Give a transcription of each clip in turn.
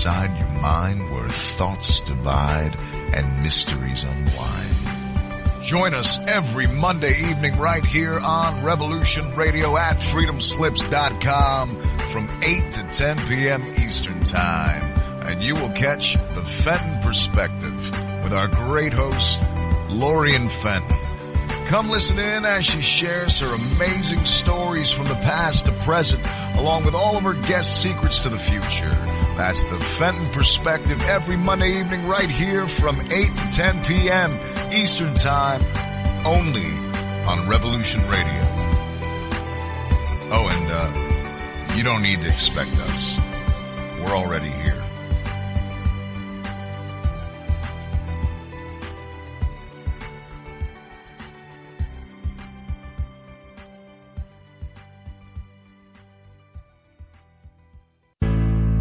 inside your mind where thoughts divide and mysteries unwind. Join us every Monday evening right here on Revolution Radio at freedomslips.com from 8 to 10 p.m. Eastern Time. And you will catch the Fenton Perspective with our great host, Lorian Fenton. Come listen in as she shares her amazing stories from the past to present, along with all of her guest secrets to the future. That's the Fenton Perspective every Monday evening right here from 8 to 10 p.m. Eastern Time, only on Revolution Radio. Oh, and you don't need to expect us. We're already here.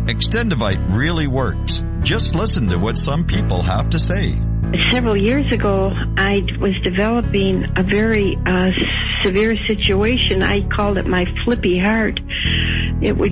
Extendivite really works. Just listen to what some people have to say. Several years ago, I was developing a very severe situation. I called it my flippy heart. It was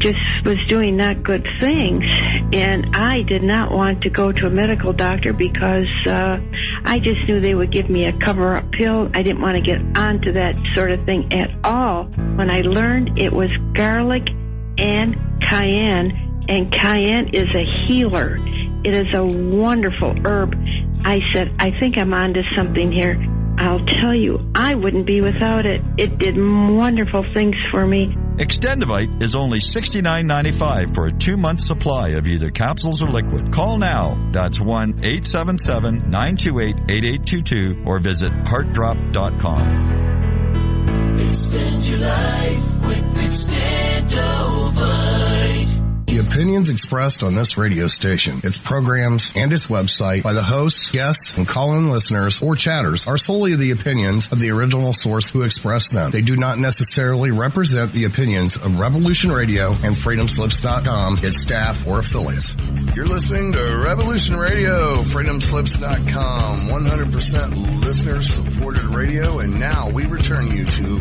doing not good things, and I did not want to go to a medical doctor because I just knew they would give me a cover-up pill. I didn't want to get onto that sort of thing at all. When I learned it was garlic and cayenne, and cayenne is a healer. It is a wonderful herb. I said, I think I'm onto something here. I'll tell you, I wouldn't be without it. It did wonderful things for me. Extendivite is only $69.95 for a 2-month supply of either capsules or liquid. Call now. That's 1-877-928-8822 or visit heartdrop.com. Extend your life with Extendovite. The opinions expressed on this radio station, its programs, and its website by the hosts, guests, and call-in listeners or chatters are solely the opinions of the original source who expressed them. They do not necessarily represent the opinions of Revolution Radio and freedomslips.com, its staff, or affiliates. You're listening to Revolution Radio, freedomslips.com, 100% listener-supported radio, and now we return you to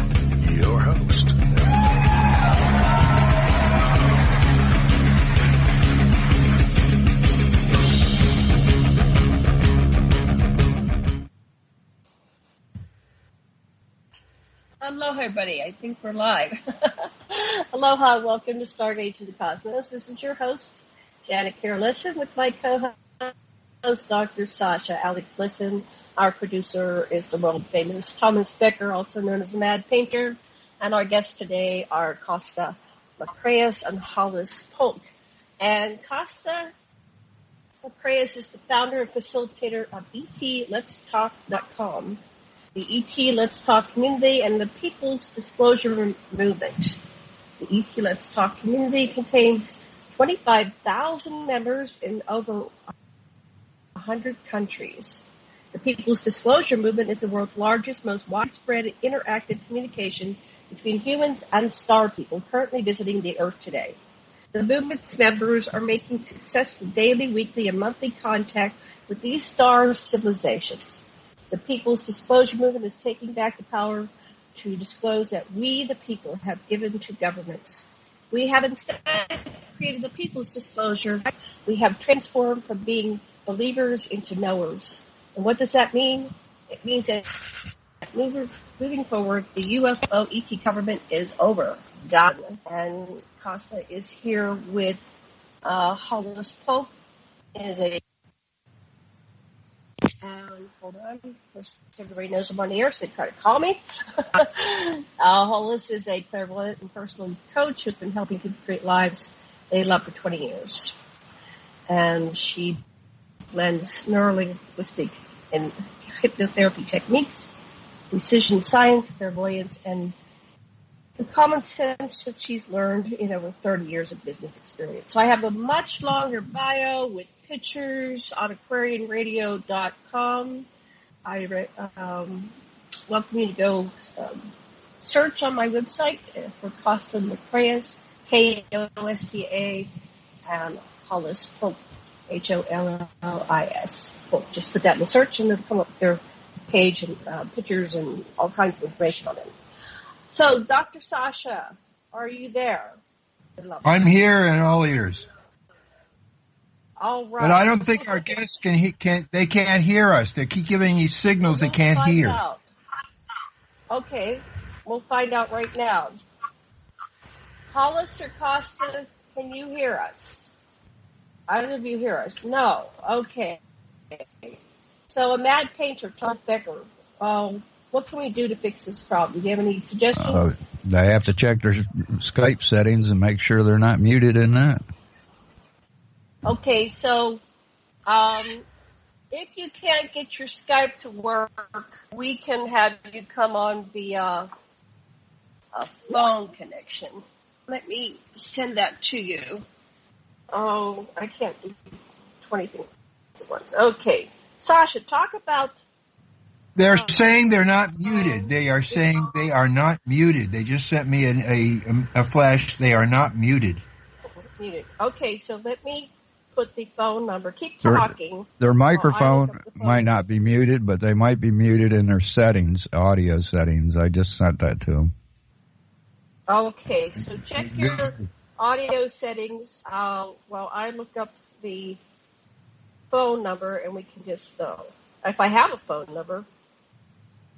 your host. Aloha, everybody. I think we're live. Aloha, welcome to Stargate to the Cosmos. This is your host, Janet Care-Lisson, with my co-host, Dr. Sasha Alex Lisson. Our producer is the world-famous Thomas Becker, also known as the Mad Painter. And our guests today are Kosta Makreas and Hollis, Polk. And Kosta Makreas is the founder and facilitator of ETLetsTalk.com. the ETLetsTalk Community, and the People's Disclosure Movement. The ETLetsTalk Community contains 25,000 members in over 100 countries. The People's Disclosure Movement is the world's largest, most widespread interactive communication between humans and star people currently visiting the Earth today. The movement's members are making successful daily, weekly, and monthly contact with these star civilizations. The People's Disclosure Movement is taking back the power to disclose that we, the people, have given to governments. We have instead created the People's Disclosure. We have transformed from being believers into knowers. And what does that mean? It means that moving forward, the UFO ET government is over. Done. And Kosta is here with Hollis. Polk is a hold on. First, everybody knows I'm on the air, so they try to call me. Hollis is a clairvoyant and personal coach who's been helping people create lives they love for 20 years. And she blends neurolinguistic and hypnotherapy techniques, precision science, clairvoyance, and the common sense that she's learned in over 30 years of business experience. So I have a much longer bio with pictures on aquarianradio.com. I welcome you to go search on my website for Kosta Makreas, Kosta, and Hollis, Polk, Hollis. Polk. Just put that in the search and it'll come up with their page and pictures and all kinds of information on it. So, Dr. Sasha, are you there? I'm here and all ears. All right. But I don't think our guests they can't hear us. They keep giving you signals they can't hear. Out. Okay, we'll find out right now. Hollis or Kosta, can you hear us? Either of you hear us? No. Okay. So a mad painter, Tom Becker. What can we do to fix this problem? Do you have any suggestions? They have to check their Skype settings and make sure they're not muted in that. Okay, so if you can't get your Skype to work, we can have you come on via a phone connection. Let me send that to you. Oh, I can't do 20 things at once. Okay. Sasha, talk about... They're saying they're not muted. They are saying they are not muted. They just sent me a flash. They are not muted. Muted. Okay, so let me put the phone number. Keep talking. Their microphone might not be muted, but they might be muted in their settings, audio settings. I just sent that to them. Okay, so check your audio settings. I look up the phone number, and we can just, if I have a phone number,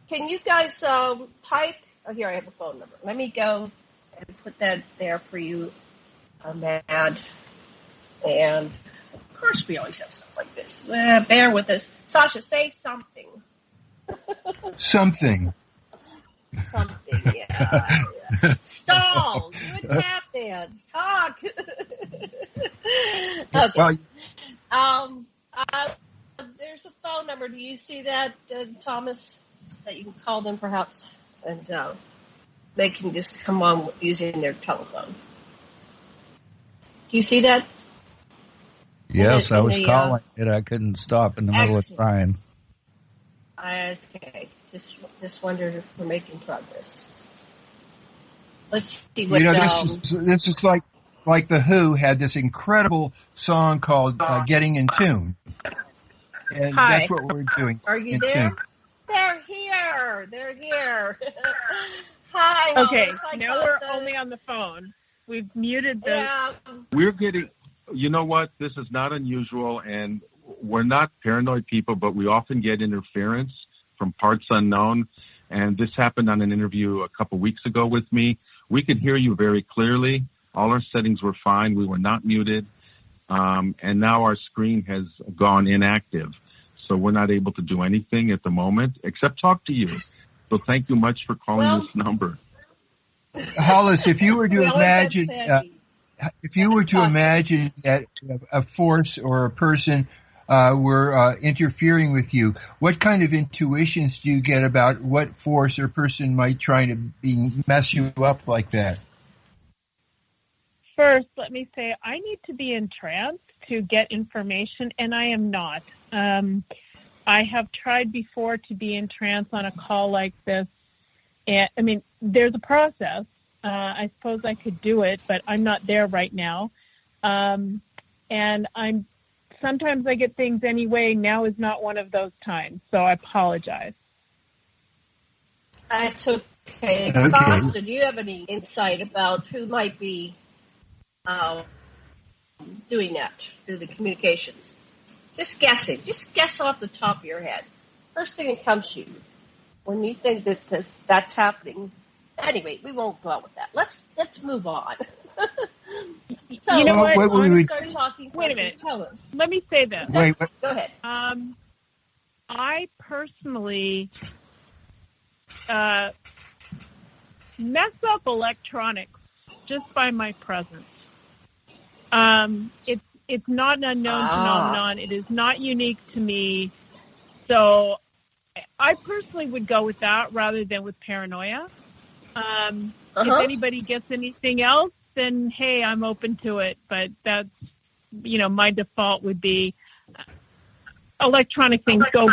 can you guys type? Oh, here I have a phone number. Let me go and put that there for you, Mad. And, of course, we always have stuff like this. Bear with us. Sasha, say something. Something. Something, yeah. Stall. Do a tap dance. Talk. Okay. Well, there's a phone number. Do you see that, Thomas? That you can call them, perhaps, and they can just come on using their telephone. Do you see that? Yes, I was calling it. I couldn't stop in the middle of trying. Okay, just wondered if we're making progress. Let's see what. This is like the Who had this incredible song called "Getting in Tune," and Hi. That's what we're doing. Are you there? Tune. They're here. Hi. Okay, Hollis. now we're only on the phone. We've muted the... Yeah. We're getting, you know what, this is not unusual, and we're not paranoid people, but we often get interference from parts unknown, and this happened on an interview a couple weeks ago with me. We could hear you very clearly. All our settings were fine. We were not muted, and now our screen has gone inactive. So we're not able to do anything at the moment except talk to you. So thank you much for calling this number. Hollis, if you were to imagine, that a force or a person were interfering with you, what kind of intuitions do you get about what force or person might try to mess you up like that? First, let me say I need to be entranced to get information, and I am not. I have tried before to be in trance on a call like this. And, I mean, there's a process. I suppose I could do it, but I'm not there right now. And sometimes I get things anyway. Now is not one of those times, so I apologize. That's okay. Kosta, do you have any insight about who might be doing that through the communications? Just guessing. Just guess off the top of your head. First thing that comes to you when you think that that's happening. Anyway, we won't dwell with that. Let's move on. So, you know what? Start talking. Wait a minute. Tell us. Let me say this. Wait. Go ahead. I personally mess up electronics just by my presence. It's not an unknown phenomenon. It is not unique to me. So I personally would go with that rather than with paranoia. If anybody gets anything else, then, hey, I'm open to it. But that's, my default would be electronic things go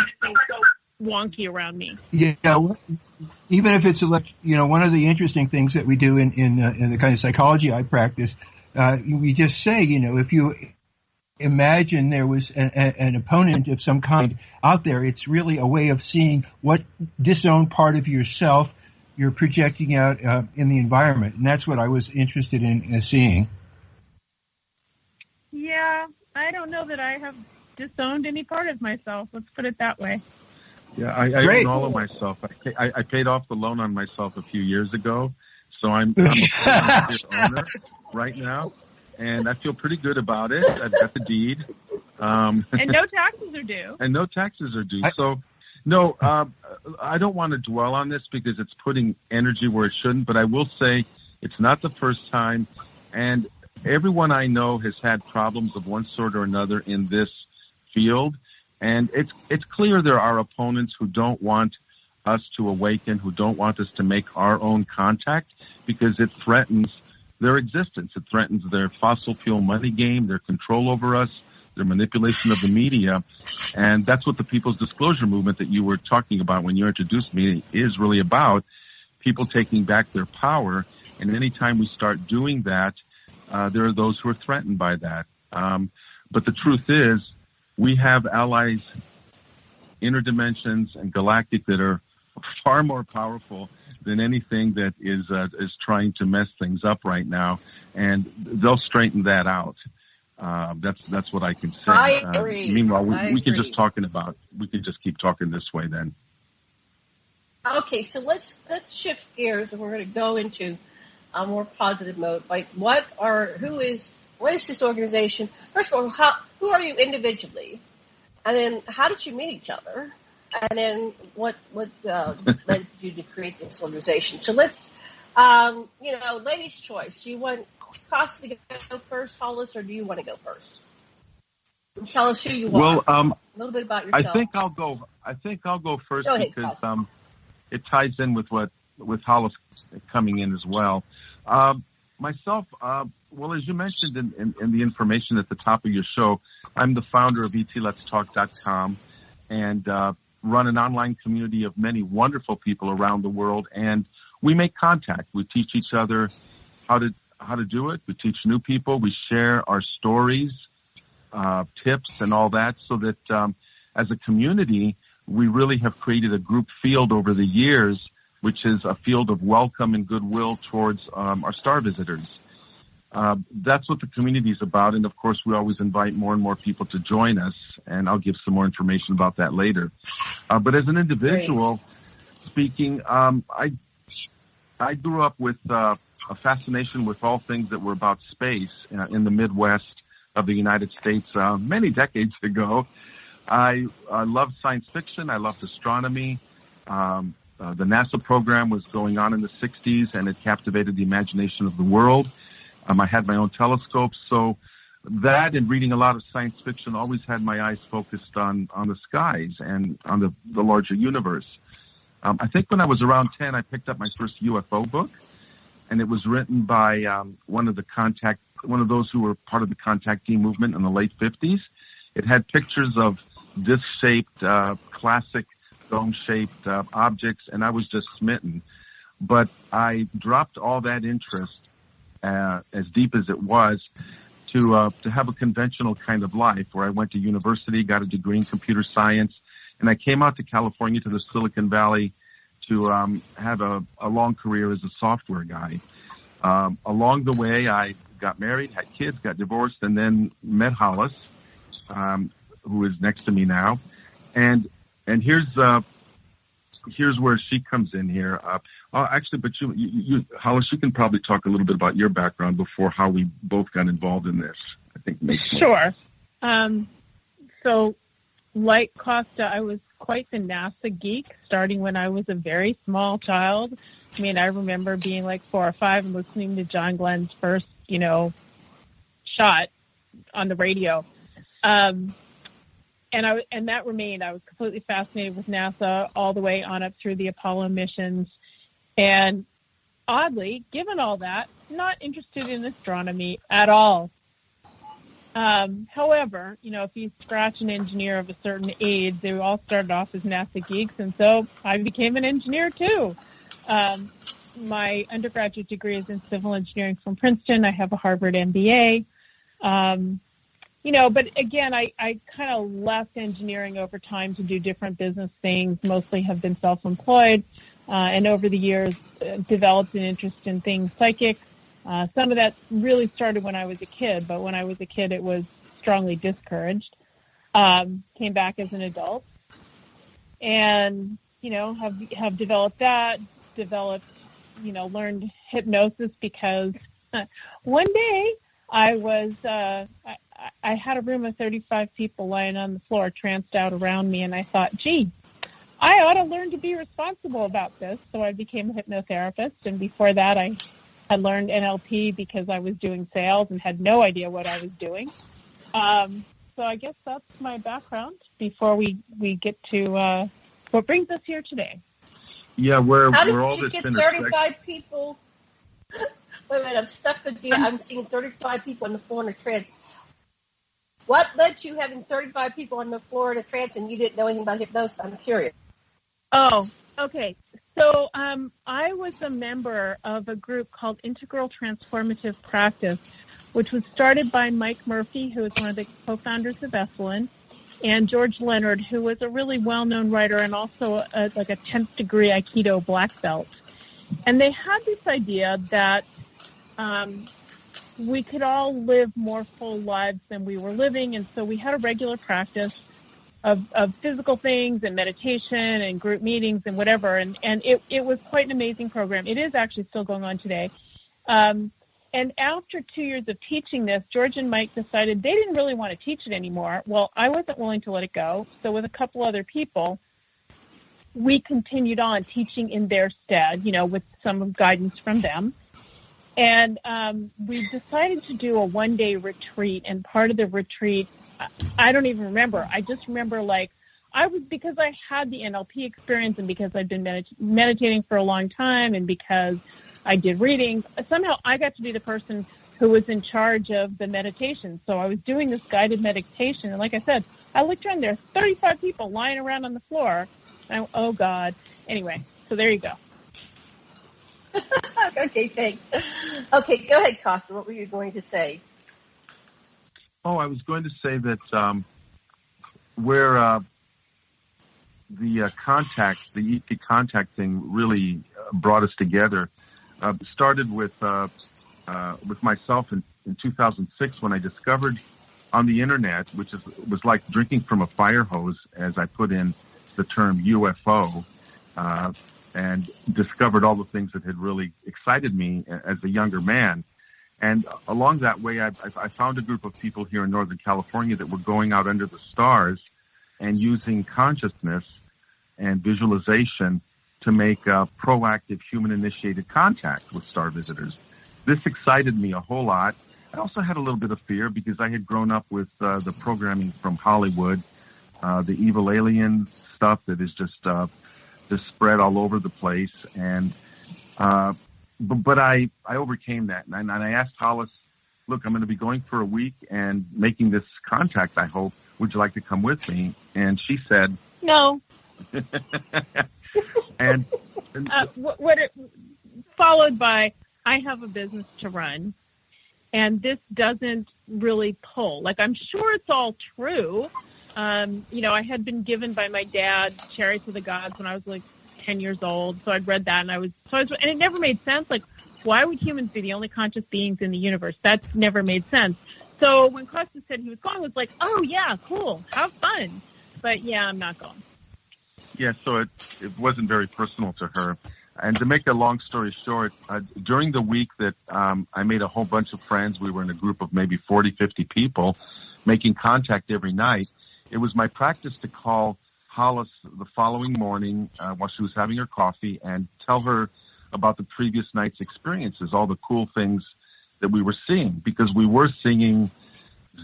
wonky around me. Yeah, even if it's one of the interesting things that we do in the kind of psychology I practice, we just say, if you imagine there was an opponent of some kind out there, it's really a way of seeing what disowned part of yourself you're projecting out in the environment. And that's what I was interested in seeing. Yeah, I don't know that I have disowned any part of myself. Let's put it that way. Yeah, I own all of myself. I paid off the loan on myself a few years ago, so I'm a full owner right now, and I feel pretty good about it. I've got the deed. And no taxes are due. And no taxes are due. So, no, I don't want to dwell on this because it's putting energy where it shouldn't, but I will say it's not the first time, and everyone I know has had problems of one sort or another in this field. And it's clear there are opponents who don't want us to awaken, who don't want us to make our own contact because it threatens their existence. It threatens their fossil fuel money game, their control over us, their manipulation of the media. And that's what the People's Disclosure Movement that you were talking about when you introduced me is really about, people taking back their power. And anytime we start doing that, there are those who are threatened by that. But the truth is, we have allies, inner dimensions, and galactic that are far more powerful than anything that is trying to mess things up right now, and they'll straighten that out. That's what I can say. I agree. Meanwhile, we can just keep talking this way then. Okay, so let's shift gears, and we're going to go into a more positive mode. Like, who is this organization? First of all, who are you individually? And then how did you meet each other? And then what led you to create this organization? So let's, ladies' choice. Do you want Kosta to go first, Hollis, or do you want to go first? Tell us who you are. Well, a little bit about yourself. I think I'll go first because Kosta. It ties in with Hollis coming in as well. Myself, well, as you mentioned in the information at the top of your show, I'm the founder of ETLetsTalk.com and run an online community of many wonderful people around the world. And we make contact. We teach each other how to do it. We teach new people. We share our stories, tips, and all that, so that as a community, we really have created a group field over the years, which is a field of welcome and goodwill towards our star visitors. That's what the community is about, and of course we always invite more and more people to join us, and I'll give some more information about that later. But as an individual speaking, I grew up with a fascination with all things that were about space in the Midwest of the United States many decades ago. I loved science fiction. I loved astronomy. The NASA program was going on in the 60s, and it captivated the imagination of the world. I had my own telescope, so that and reading a lot of science fiction always had my eyes focused on the skies and on the larger universe. I think when I was around 10, I picked up my first UFO book, and it was written by one of those who were part of the contactee movement in the late 50s. It had pictures of disc-shaped, classic dome-shaped objects, and I was just smitten. But I dropped all that interest, as deep as it was, to have a conventional kind of life where I went to university, got a degree in computer science, and I came out to California, to the Silicon Valley, to have a long career as a software guy. Along the way, I got married, had kids, got divorced, and then met Hollis, who is next to me now. And here's where she comes in here. Actually, but you, Hollis, you can probably talk a little bit about your background before how we both got involved in this. I think makes sense. Sure. So, like Kosta, I was quite the NASA geek, starting when I was a very small child. I mean, I remember being like 4 or 5 and listening to John Glenn's first, shot on the radio. And that remained. I was completely fascinated with NASA all the way on up through the Apollo missions. And oddly, given all that, not interested in astronomy at all. However, if you scratch an engineer of a certain age, they all started off as NASA geeks, and so I became an engineer too. My undergraduate degree is in civil engineering from Princeton. I have a Harvard MBA. But again, I kind of left engineering over time to do different business things, mostly have been self-employed, and over the years developed an interest in things psychic, Some of that really started when I was a kid, but when I was a kid, it was strongly discouraged. Came back as an adult and, have developed that, learned hypnosis because one day I had a room of 35 people lying on the floor, tranced out around me, and I thought, gee, I ought to learn to be responsible about this. So I became a hypnotherapist, and before that I had learned NLP because I was doing sales and had no idea what I was doing. So I guess that's my background before we get to what brings us here today. Yeah, How did all you this get 35 people? Wait a minute, I'm stuck with you. I'm seeing 35 people on the floor in a trance. What led to you having 35 people on the floor in a trance and you didn't know anything about hypnosis? I'm curious. Oh, okay. So I was a member of a group called Integral Transformative Practice, which was started by Mike Murphy, who is one of the co-founders of Esalen, and George Leonard, who was a really well-known writer and also a 10th degree Aikido black belt. And they had this idea that we could all live more full lives than we were living, and so we had a regular practice of physical things and meditation and group meetings and whatever, and it was quite an amazing program. It is actually still going on today. And after 2 years of teaching this, George and Mike decided they didn't really want to teach it anymore. Well, I wasn't willing to let it go, so with a couple other people, we continued on teaching in their stead, with some guidance from them. And we decided to do a one-day retreat, and part of the retreat, I don't even remember. I just remember, because I had the NLP experience and because I'd been meditating for a long time and because I did reading, somehow I got to be the person who was in charge of the meditation. So I was doing this guided meditation, and like I said, I looked around, there's 35 people lying around on the floor. And oh, God. Anyway, so there you go. Okay, thanks. Okay, go ahead, Kosta. What were you going to say? Oh, I was going to say that where the contact, the EP contact thing really brought us together, started with myself in 2006 when I discovered on the internet, which was like drinking from a fire hose, as I put in the term UFO, and discovered all the things that had really excited me as a younger man. And along that way, I found a group of people here in Northern California that were going out under the stars and using consciousness and visualization to make proactive human-initiated contact with star visitors. This excited me a whole lot. I also had a little bit of fear because I had grown up with the programming from Hollywood, the evil alien stuff that is just spread all over the place. And but I overcame that, and I asked Hollis, look, I'm going to be going for a week and making this contact, I hope. Would you like to come with me? And she said, no. and followed by, I have a business to run, and this doesn't really pull. Like, I'm sure it's all true. I had been given by my dad Chariots of the Gods when I was like 10 years old, so I'd read that, and it never made sense. Like, why would humans be the only conscious beings in the universe? That's never made sense. So when Kosta said he was going, I was like, oh yeah, cool, have fun. But yeah, I'm not going. Yeah, so it wasn't very personal to her. And to make a long story short, during the week that I made a whole bunch of friends, we were in a group of maybe 40, 50 people, making contact every night. It was my practice to call Hollis the following morning while she was having her coffee and tell her about the previous night's experiences, all the cool things that we were seeing, because we were seeing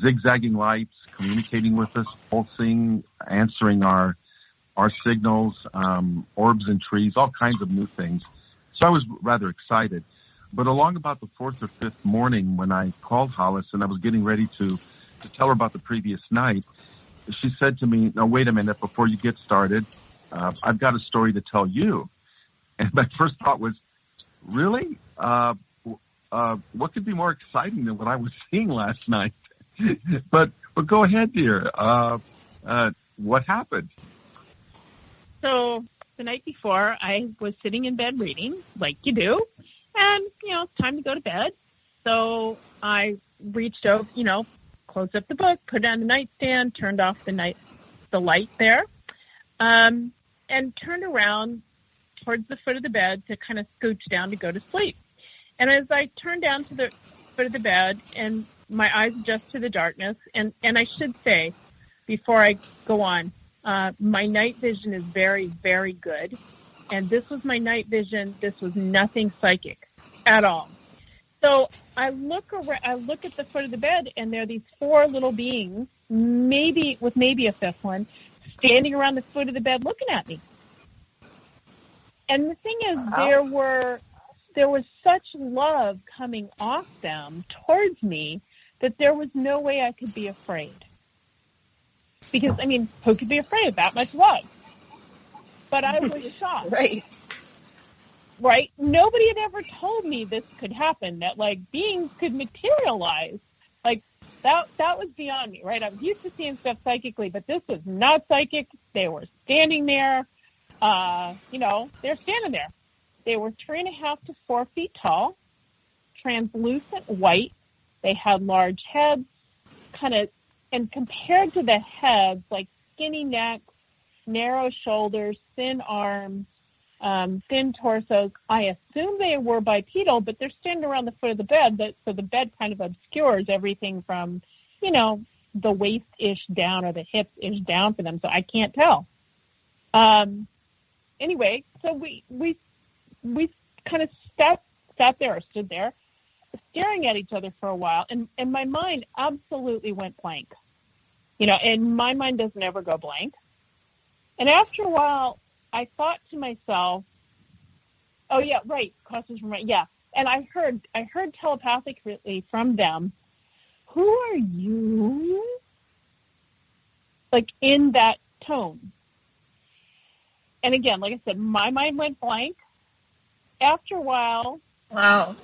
zigzagging lights, communicating with us, pulsing, answering our signals, orbs and trees, all kinds of new things. So I was rather excited. But along about the fourth or fifth morning when I called Hollis and I was getting ready to tell her about the previous night, she said to me, now, wait a minute, before you get started, I've got a story to tell you. And my first thought was, really? What could be more exciting than what I was seeing last night? But go ahead, dear. What happened? So the night before, I was sitting in bed reading, like you do, and, it's time to go to bed. So I reached over, closed up the book, put it on the nightstand, turned off the light there, and turned around towards the foot of the bed to kind of scooch down to go to sleep. And as I turned down to the foot of the bed and my eyes adjust to the darkness, and I should say, before I go on, my night vision is very, very good. And this was my night vision. This was nothing psychic at all. So I look at the foot of the bed, and there are these 4 little beings, maybe a 5th one, standing around the foot of the bed looking at me. And the thing is, there was such love coming off them towards me that there was no way I could be afraid. Because, who could be afraid of that much love? But I was shocked. Right? Nobody had ever told me this could happen, that, beings could materialize. That was beyond me, right? I was used to seeing stuff psychically, but this was not psychic. They were standing there. They're standing there. They were 3.5 to 4 feet tall, translucent white. They had large heads, and compared to the heads, skinny necks, narrow shoulders, thin arms, thin torsos. I assume they were bipedal, but they're standing around the foot of the bed, so the bed kind of obscures everything from, the waist-ish down or the hips-ish down for them, so I can't tell. Anyway, so we kind of sat there or stood there, staring at each other for a while, and my mind absolutely went blank. And my mind doesn't ever go blank. And after a while, I thought to myself, oh, yeah, right, Kosta's right, yeah. And I heard telepathically from them, who are you? In that tone. And again, like I said, my mind went blank. After a while, wow,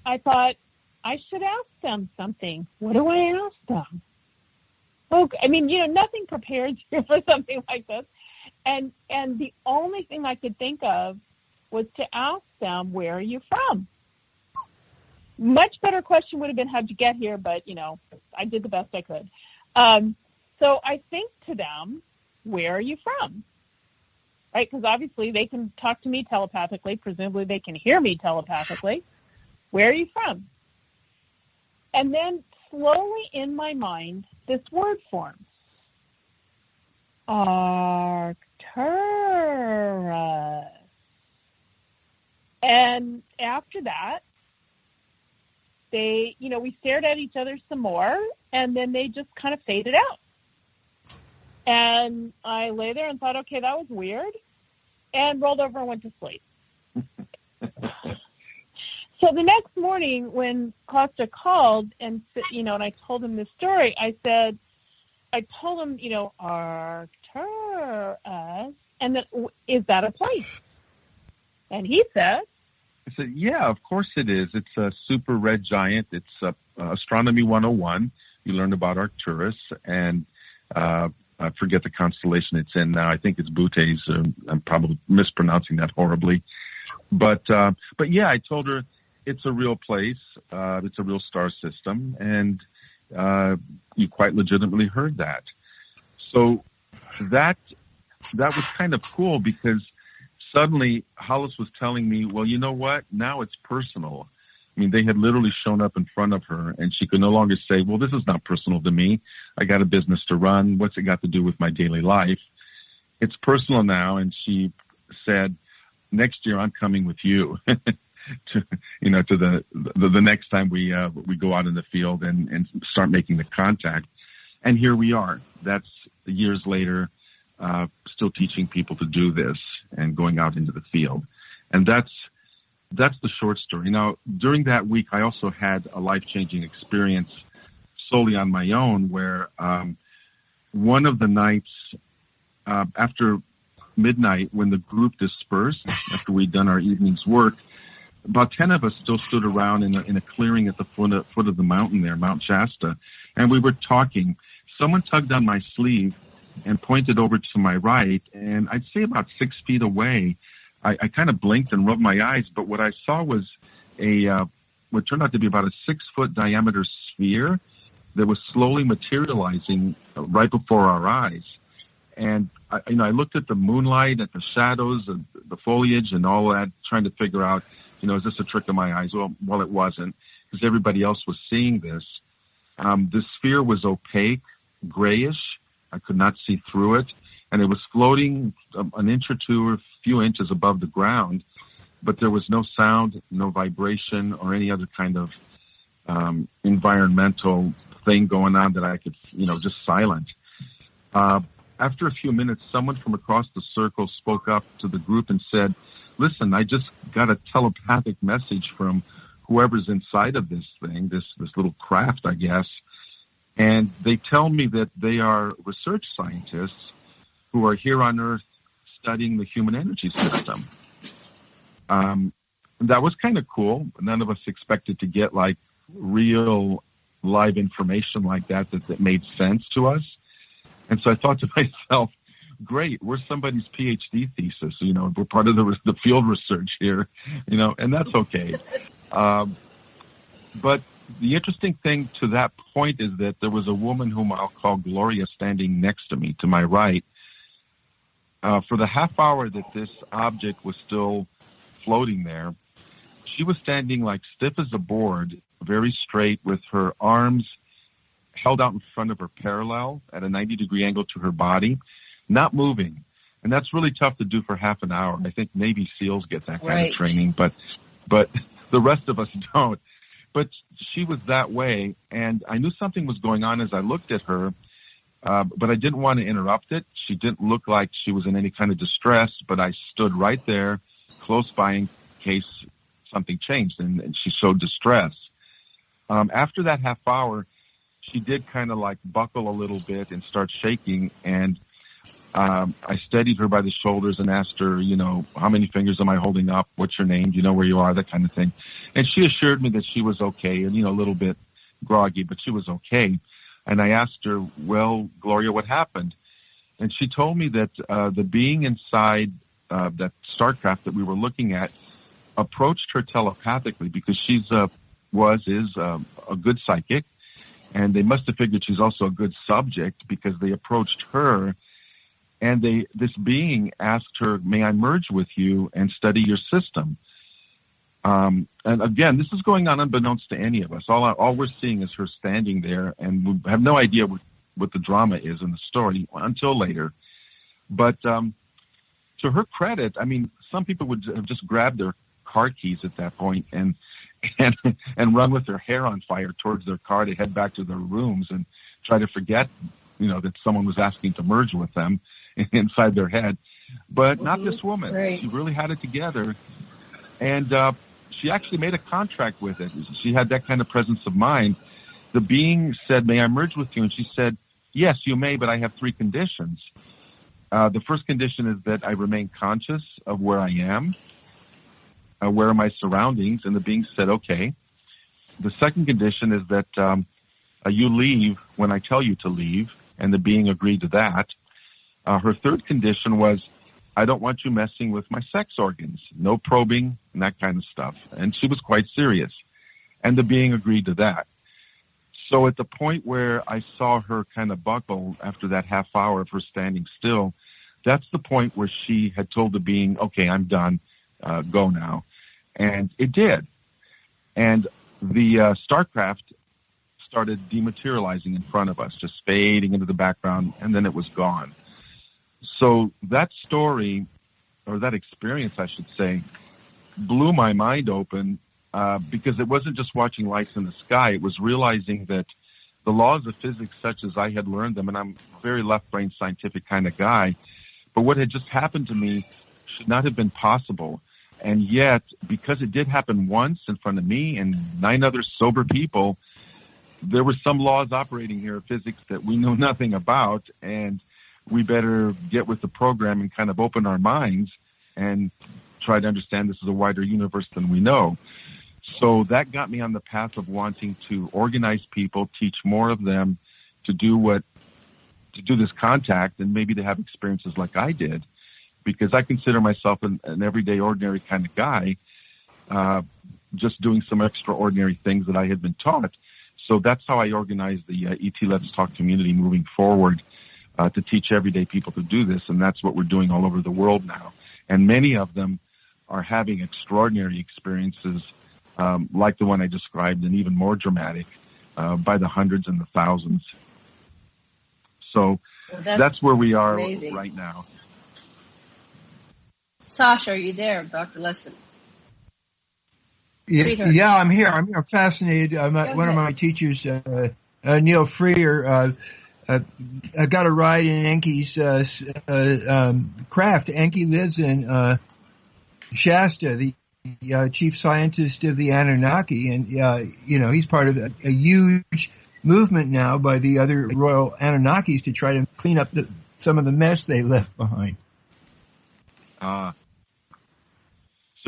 I thought I should ask them something. What do I ask them? Oh, nothing prepares you for something like this. And the only thing I could think of was to ask them, where are you from? Much better question would have been, how'd you get here? But, I did the best I could. So I think to them, where are you from? Right? Because obviously they can talk to me telepathically. Presumably they can hear me telepathically. Where are you from? And then slowly in my mind, this word forms. Arcturus. And after that, we stared at each other some more, and then they just kind of faded out. And I lay there and thought, okay, that was weird, and rolled over and went to sleep. So the next morning when Kosta called and I told him this story, I told him, Arcturus, and then, is that a place? And he said, I said, yeah, of course it is. It's a super red giant. It's Astronomy 101. You learn about Arcturus, and I forget the constellation it's in now. I think it's Bootes. I'm probably mispronouncing that horribly. But yeah, I told her it's a real place. It's a real star system, and you quite legitimately heard that. So that was kind of cool, because suddenly Hollis was telling me, well, you know what? Now it's personal. They had literally shown up in front of her, and she could no longer say, well, this is not personal to me. I got a business to run. What's it got to do with my daily life? It's personal now. And she said, next year I'm coming with you to the next time we go out in the field and start making the contact. And here we are. That's years later, still teaching people to do this and going out into the field. And that's the short story. Now, during that week, I also had a life-changing experience solely on my own, where one of the nights after midnight, when the group dispersed, after we'd done our evening's work, about 10 of us still stood around in a clearing at the foot of the mountain there, Mount Shasta, and we were talking. Someone tugged on my sleeve and pointed over to my right, and I'd say about 6 feet away, I kind of blinked and rubbed my eyes, but what I saw was a what turned out to be about a 6-foot diameter sphere that was slowly materializing right before our eyes. And I looked at the moonlight, at the shadows, the foliage, and all that, trying to figure out, is this a trick of my eyes? Well, it wasn't, because everybody else was seeing this. The sphere was opaque, grayish. I could not see through it, and it was floating an inch or two or a few inches above the ground, but there was no sound, no vibration, or any other kind of environmental thing going on that I could, just silent. After a few minutes, someone from across the circle spoke up to the group and said, listen, I just got a telepathic message from whoever's inside of this thing, this little craft, I guess, and they tell me that they are research scientists who are here on Earth studying the human energy system. That was kind of cool. None of us expected to get real live information like that made sense to us. And so I thought to myself, great, we're somebody's PhD thesis. We're part of the field research here, and that's okay. But the interesting thing to that point is that there was a woman whom I'll call Gloria standing next to me, to my right. For the half hour that this object was still floating there, she was standing stiff as a board, very straight, with her arms held out in front of her parallel at a 90-degree angle to her body, not moving. And that's really tough to do for half an hour. I think Navy SEALs get that kind of training, but the rest of us don't. But she was that way, and I knew something was going on as I looked at her, but I didn't want to interrupt it. She didn't look like she was in any kind of distress, but I stood right there, close by in case something changed, and she showed distress. After that half hour, she did kind of buckle a little bit and start shaking, and I steadied her by the shoulders and asked her, how many fingers am I holding up? What's your name? Do you know where you are? That kind of thing. And she assured me that she was okay and, a little bit groggy, but she was okay. And I asked her, well, Gloria, what happened? And she told me that the being inside that starcraft that we were looking at approached her telepathically because she's a good psychic. And they must have figured she's also a good subject because they approached her, and this being asked her, may I merge with you and study your system? And again, this is going on unbeknownst to any of us. All we're seeing is her standing there, and we have no idea what the drama is in the story until later. But to her credit, some people would have just grabbed their car keys at that point and run with their hair on fire towards their car to head back to their rooms and try to forget, that someone was asking to merge with them inside their head. But not this woman. Right. She really had it together. And she actually made a contract with it. She had that kind of presence of mind. The being said, may I merge with you? And she said, yes, you may, but I have 3 conditions. The first condition is that I remain conscious of where I am. Where are my surroundings? And the being said, okay. The second condition is that you leave when I tell you to leave, and the being agreed to that. Her third condition was, I don't want you messing with my sex organs, no probing and that kind of stuff. And she was quite serious, and the being agreed to that. So at the point where I saw her kind of buckle after that half hour of her standing still, that's the point where she had told the being, okay, I'm done. Go now. And it did. And the StarCraft started dematerializing in front of us, just fading into the background, and then it was gone. So that story, or that experience, I should say, blew my mind open because it wasn't just watching lights in the sky. It was realizing that the laws of physics, such as I had learned them, and I'm a very left-brain scientific kind of guy, but what had just happened to me should not have been possible. And yet, because it did happen once in front of me and 9 other sober people, there were some laws operating here of physics that we know nothing about, and we better get with the program and kind of open our minds and try to understand this is a wider universe than we know. So that got me on the path of wanting to organize people, teach more of them to do this contact, and maybe to have experiences like I did. Because I consider myself an everyday, ordinary kind of guy. just doing some extraordinary things that I had been taught. So that's how I organized the ETLetsTalk community moving forward, to teach everyday people to do this. And that's what we're doing all over the world now. And many of them are having extraordinary experiences, like the one I described, and even more dramatic, by the hundreds and the thousands. So that's where we are right now. Sasha, are you there, Dr. Lesson? Yeah, I'm here. I'm fascinated. One of my teachers, Neil Freer, got a ride in Enki's craft. Enki lives in Shasta, the chief scientist of the Anunnaki, and he's part of a huge movement now by the other royal Anunnakis to try to clean up some of the mess they left behind. So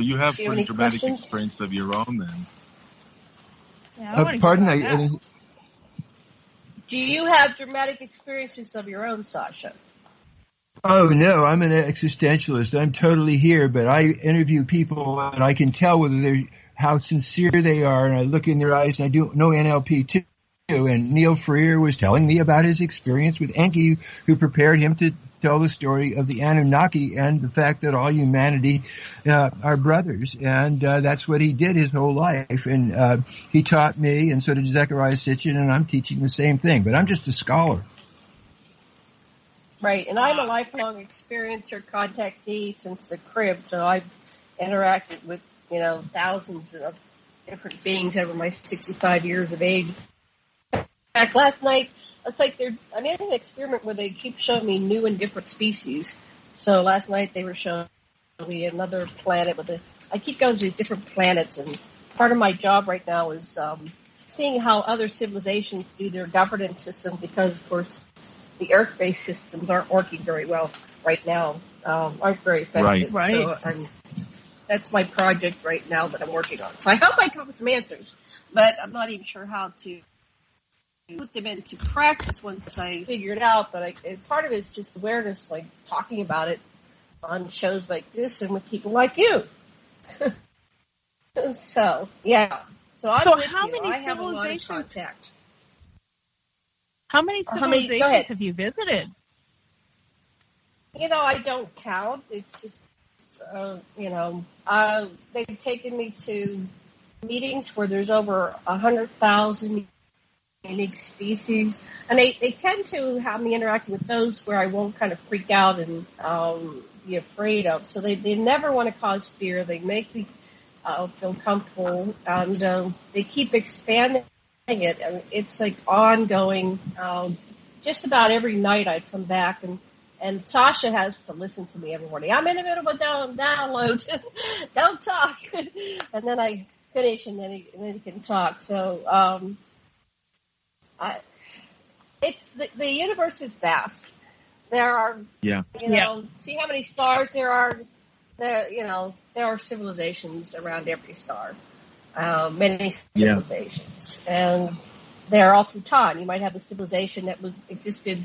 you have pretty dramatic experience of your own, then. Yeah, pardon? Do you have dramatic experiences of your own, Sasha? Oh, no, I'm an existentialist. I'm totally here, but I interview people and I can tell how sincere they are, and I look in their eyes, and I do know NLP too. And Neil Freer was telling me about his experience with Enki, who prepared him to tell the story of the Anunnaki and the fact that all humanity are brothers. And that's what he did his whole life. And he taught me, and so did Zechariah Sitchin, and I'm teaching the same thing. But I'm just a scholar. Right, and I'm a lifelong experiencer contactee since the crib, so I've interacted with, thousands of different beings over my 65 years of age. In fact, last night, it's like I'm in an experiment where they keep showing me new and different species. So last night they were showing me another planet I keep going to these different planets, and part of my job right now is seeing how other civilizations do their governance system, because, of course, the Earth-based systems aren't working very well right now, aren't very effective. Right. So that's my project right now that I'm working on. So I hope I come up with some answers, but I'm not even sure how to put them into practice once I figure it out. But part of it is just awareness, like talking about it on shows like this and with people like you. So, yeah. So I'm with you. I have a lot of contact. How many civilizations have you visited? I don't count. It's just, they've taken me to meetings where there's over 100,000 unique species, and they tend to have me interacting with those where I won't kind of freak out and be afraid of. So they never want to cause fear. They make me feel comfortable, and they keep expanding it. I mean, it's like ongoing. Just about every night I come back, and Sasha has to listen to me every morning. I'm in the middle of a download. Don't talk. And then I finish, and then he can talk. So it's the universe is vast. There are, see how many stars there are. There are civilizations around every star. Many civilizations, and they're all through time. You might have a civilization that existed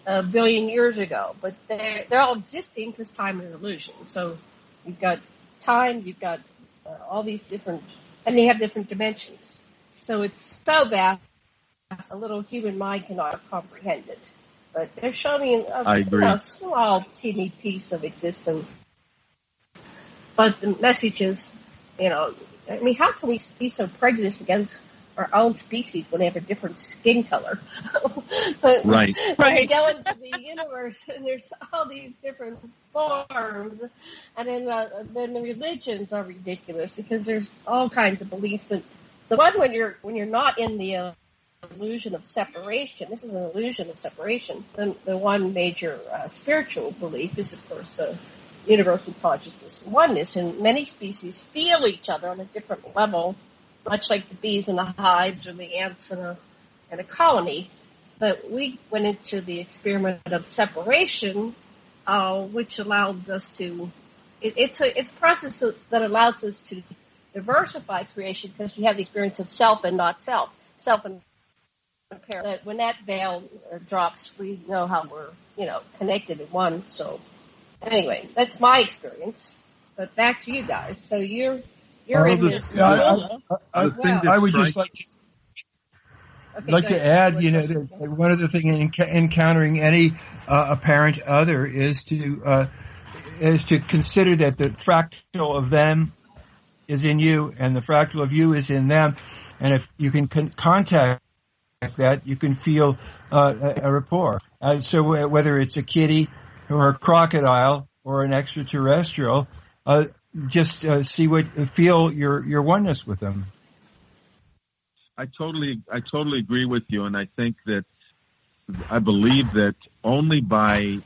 a billion years ago, but they're all existing because time is an illusion. So you've got time, you've got all these different, and they have different dimensions. So it's so vast, a little human mind cannot comprehend it. But they're showing a small, teeny piece of existence. But the message is, how can we be so prejudiced against our own species when they have a different skin color? But when you go into the universe, and there's all these different forms, and then the religions are ridiculous because there's all kinds of beliefs. But the one when you're not in the illusion of separation, this is an illusion of separation. Then the one major spiritual belief is, of course, universal consciousness and oneness, and many species feel each other on a different level, much like the bees in the hives or the ants in a colony. But we went into the experiment of separation, which allowed us to. It's a process that allows us to diversify creation because we have the experience of self and not self, and that when that veil drops, we know how we're connected in one. So. Anyway, that's my experience. But back to you guys. So you're You're in this. I would just like to add, that one of the things in encountering any apparent other is to consider that the fractal of them is in you and the fractal of you is in them, and if you can contact that, you can feel a rapport. So whether it's a kitty or a crocodile or an extraterrestrial, just feel your oneness with them. I totally agree with you, and I believe that only by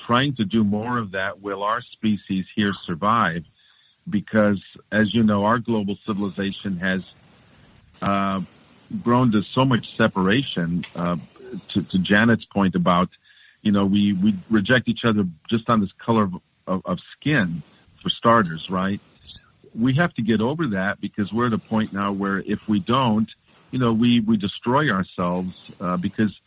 trying to do more of that will our species here survive, because, as you know, our global civilization has grown to so much separation. To Janet's point about, we reject each other just on this color of skin, for starters, right? We have to get over that, because we're at a point now where if we don't, we destroy ourselves, because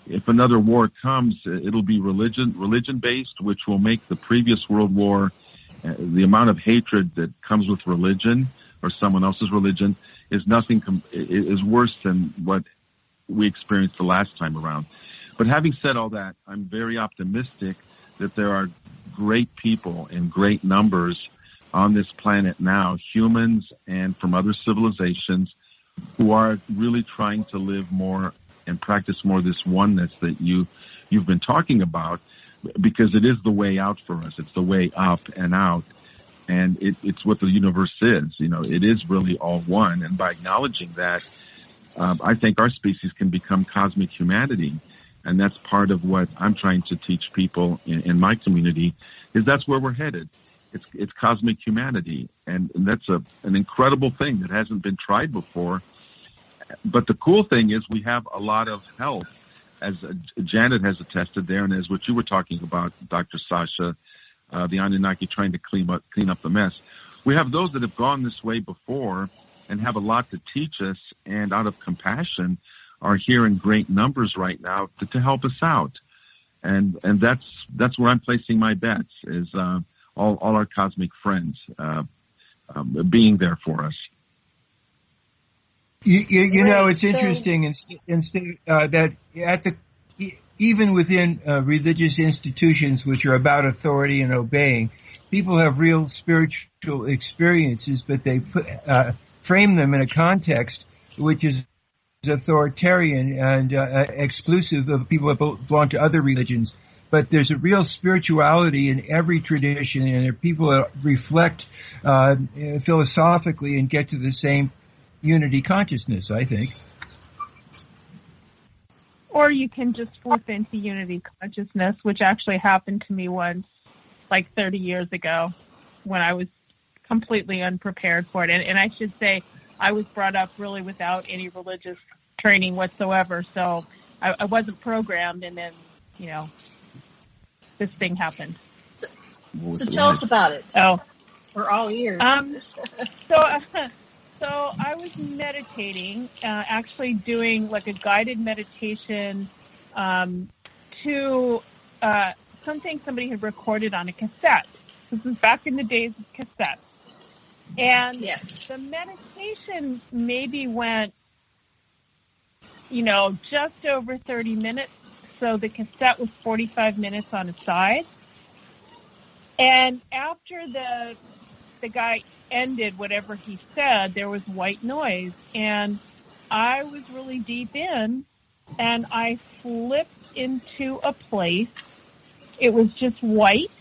if another war comes, it'll be religion-based, which will make the previous World War, the amount of hatred that comes with religion or someone else's religion is is worse than what we experienced the last time around. But having said all that, I'm very optimistic that there are great people in great numbers on this planet now, humans and from other civilizations, who are really trying to live more and practice more this oneness that you've been talking about, because it is the way out for us. It's the way up and out, and it's what the universe is. It is really all one, and by acknowledging that, I think our species can become cosmic humanity, and that's part of what I'm trying to teach people in my community, is that's where we're headed. It's cosmic humanity, and that's an incredible thing that hasn't been tried before. But the cool thing is we have a lot of help, as Janet has attested there, and as what you were talking about, Dr. Sasha, the Anunnaki trying to clean up the mess. We have those that have gone this way before and have a lot to teach us, and out of compassion are here in great numbers right now to help us out. And that's where I'm placing my bets, is all our cosmic friends being there for us. It's interesting that even within religious institutions, which are about authority and obeying, people have real spiritual experiences, but they frame them in a context which is authoritarian and exclusive of people that belong to other religions. But there's a real spirituality in every tradition, and there are people that reflect philosophically and get to the same unity consciousness, I think. Or you can just flip into unity consciousness, which actually happened to me once, like 30 years ago, when I was completely unprepared for it. And I should say, I was brought up really without any religious training whatsoever, so I wasn't programmed, and then, this thing happened. So tell us about it. Oh. We're all ears. So I was meditating, actually doing like a guided meditation to something somebody had recorded on a cassette. This was back in the days of cassettes. And the meditation maybe went, just over 30 minutes. So the cassette was 45 minutes on its side. And after the guy ended whatever he said, there was white noise. And I was really deep in, and I flipped into a place. It was just white.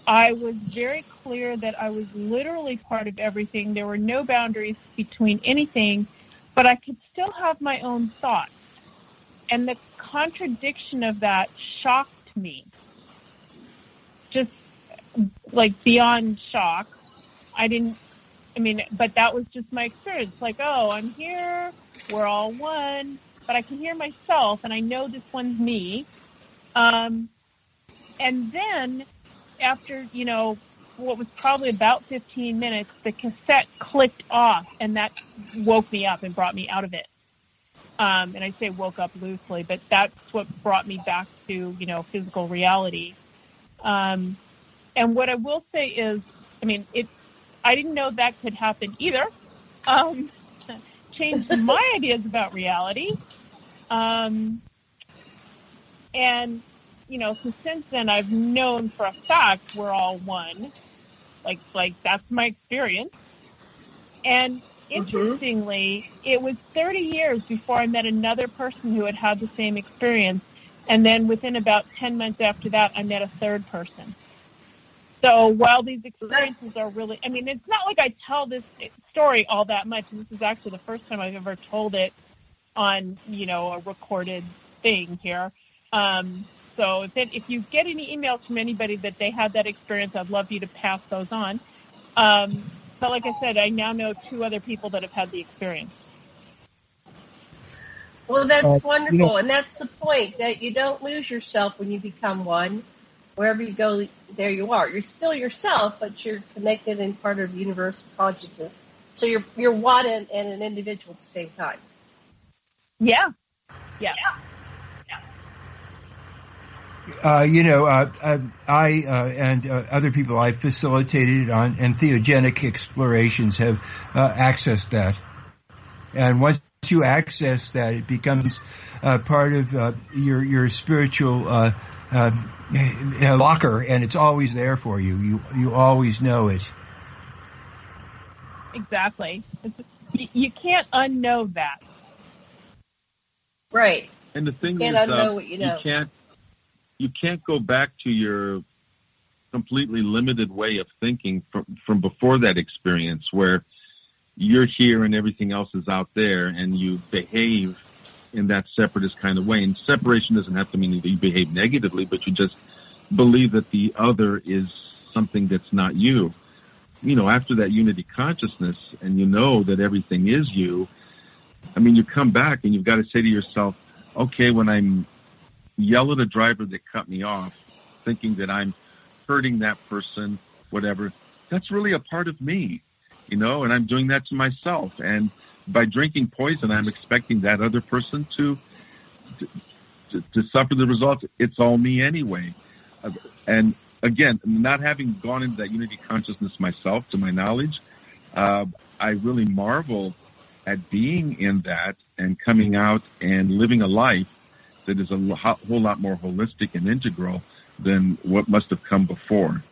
I was very clear that I was literally part of everything. There were no boundaries between anything, but I could still have my own thoughts. And the contradiction of that shocked me. Just like beyond shock. But that was just my experience. Like, oh, I'm here, we're all one, but I can hear myself, and I know this one's me. And then after, what was probably about 15 minutes, the cassette clicked off, and that woke me up and brought me out of it. And I say woke up loosely, but that's what brought me back to, physical reality. And what I will say is, I didn't know that could happen either. Changed my ideas about reality. And, so since then I've known for a fact we're all one. Like that's my experience. And interestingly, it was 30 years before I met another person who had the same experience. And then within about 10 months after that, I met a third person. So while these experiences are really, it's not like I tell this story all that much. This is actually the first time I've ever told it on, a recorded thing here. So if you get any emails from anybody that they had that experience, I'd love you to pass those on. But like I said, I now know 2 other people that have had the experience. Well, that's wonderful. And that's the point, that you don't lose yourself when you become one. Wherever you go, there you are. You're still yourself, but you're connected and part of universal consciousness. So you're one and an individual at the same time. Yeah. I and other people I've facilitated on entheogenic explorations have accessed that. And once you access that, it becomes part of your spiritual locker, and it's always there for you. You always know it. Exactly. You can't unknow that. Right. And the thing is, what you know. You can't go back to your completely limited way of thinking from before that experience, where you're here and everything else is out there, and you behave in that separatist kind of way. And separation doesn't have to mean that you behave negatively, but you just believe that the other is something that's not you. After that unity consciousness, and you know that everything is you, you come back and you've got to say to yourself, okay, when I'm yell at a driver that cut me off, thinking that I'm hurting that person, whatever, that's really a part of me, and I'm doing that to myself. And by drinking poison, I'm expecting that other person to suffer the results. It's all me anyway. And again, not having gone into that unity consciousness myself, to my knowledge, I really marvel at being in that and coming out and living a life that is a whole lot more holistic and integral than what must have come before.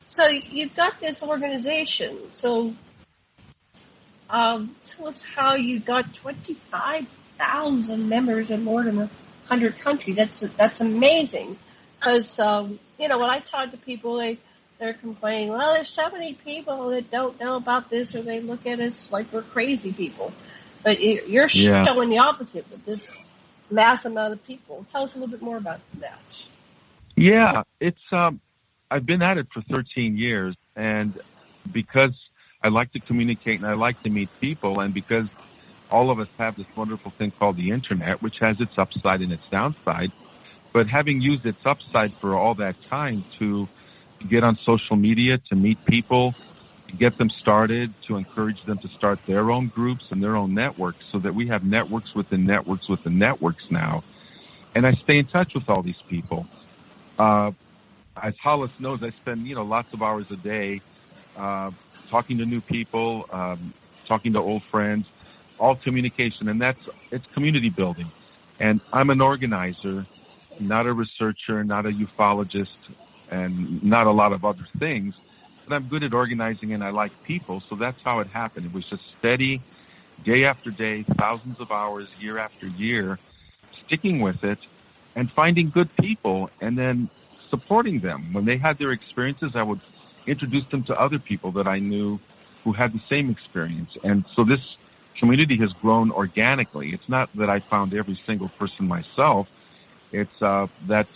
So you've got this organization. So tell us how you got 25,000 members in more than 100 countries. That's amazing. Because, when I talk to people, they're complaining, well, there's so many people that don't know about this, or they look at us like we're crazy people. But you're showing the opposite with this mass amount of people. Tell us a little bit more about that. Yeah, it's I've been at it for 13 years, and because I like to communicate and I like to meet people, and because all of us have this wonderful thing called the internet, which has its upside and its downside, but having used its upside for all that time to get on social media, to meet people, to get them started, to encourage them to start their own groups and their own networks, so that we have networks within networks within networks now. And I stay in touch with all these people. As Hollis knows, I spend, lots of hours a day talking to new people, talking to old friends, all communication, and it's community building. And I'm an organizer, not a researcher, not a ufologist, and not a lot of other things. But I'm good at organizing, and I like people, so that's how it happened. It was just steady, day after day, thousands of hours, year after year, sticking with it, and finding good people, and then supporting them. When they had their experiences, I would introduce them to other people that I knew who had the same experience. And so this community has grown organically. It's not that I found every single person myself. It's that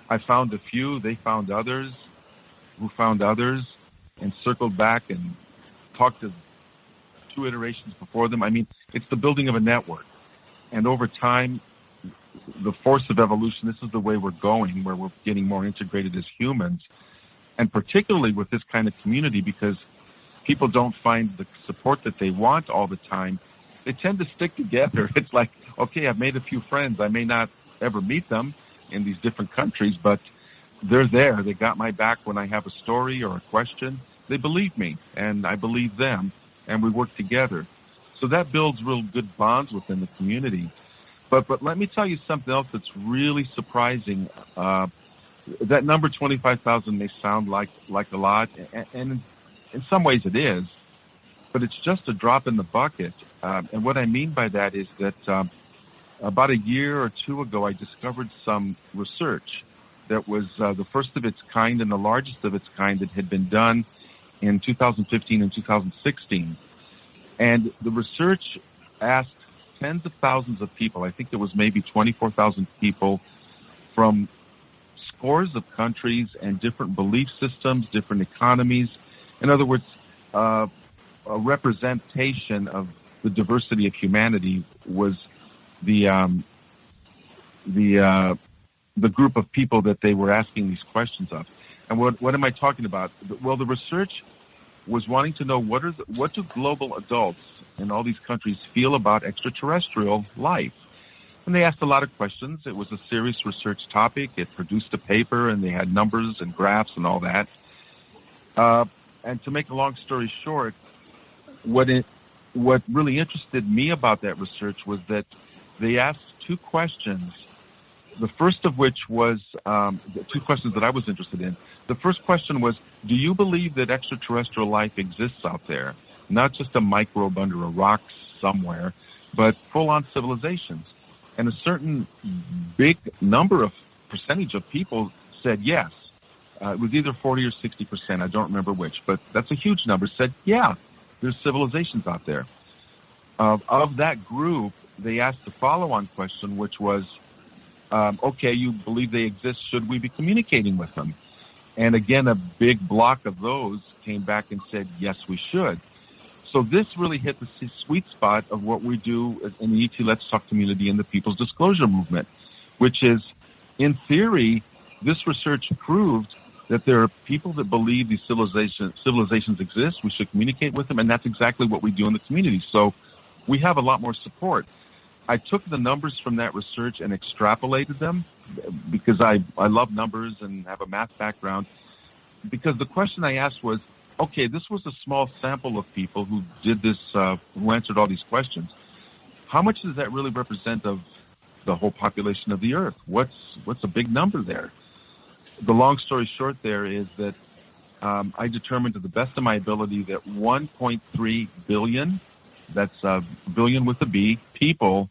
I found a few, they found others, who found others, and circled back and talked to 2 iterations before them. It's the building of a network. And over time, the force of evolution, this is the way we're going, where we're getting more integrated as humans, and particularly with this kind of community, because people don't find the support that they want all the time. They tend to stick together. It's like, okay, I've made a few friends. I may not ever meet them in these different countries, but they're there. They got my back when I have a story or a question. They believe me, and I believe them, and we work together. So that builds real good bonds within the community. But let me tell you something else that's really surprising. That number 25,000 may sound like a lot, and in some ways it is, but it's just a drop in the bucket. And what I mean by that is that about a year or two ago, I discovered some research that was the first of its kind and the largest of its kind that had been done in 2015 and 2016. And the research asked tens of thousands of people, I think there was maybe 24,000 people from scores of countries and different belief systems, different economies. In other words, a representation of the diversity of humanity was the group of people that they were asking these questions of. And what am I talking about? Well, the research was wanting to know what do global adults in all these countries feel about extraterrestrial life. And they asked a lot of questions. It was a serious research topic. It produced a paper, and they had numbers and graphs and all that. And to make a long story short, what really interested me about that research was that they asked two questions. The first of which was the two questions that I was interested in. The first question was, do you believe that extraterrestrial life exists out there? Not just a microbe under a rock somewhere, but full-on civilizations. And a certain big percentage of people said yes. It was either 40 or 60%, I don't remember which, but that's a huge number, said, yeah, there's civilizations out there. Of that group, they asked the follow-on question, which was, okay, you believe they exist, should we be communicating with them? And again, a big block of those came back and said, yes, we should. So this really hit the sweet spot of what we do in the ETLetsTalk community and the People's Disclosure movement, which is, in theory, this research proved that there are people that believe these civilizations exist. We should communicate with them, and that's exactly what we do in the community. So we have a lot more support. I took the numbers from that research and extrapolated them because I love numbers and have a math background. Because the question I asked was, okay, this was a small sample of people who did this, who answered all these questions. How much does that really represent of the whole population of the Earth? What's a big number there? The long story short there is that I determined to the best of my ability that 1.3 billion, that's a billion with a B, people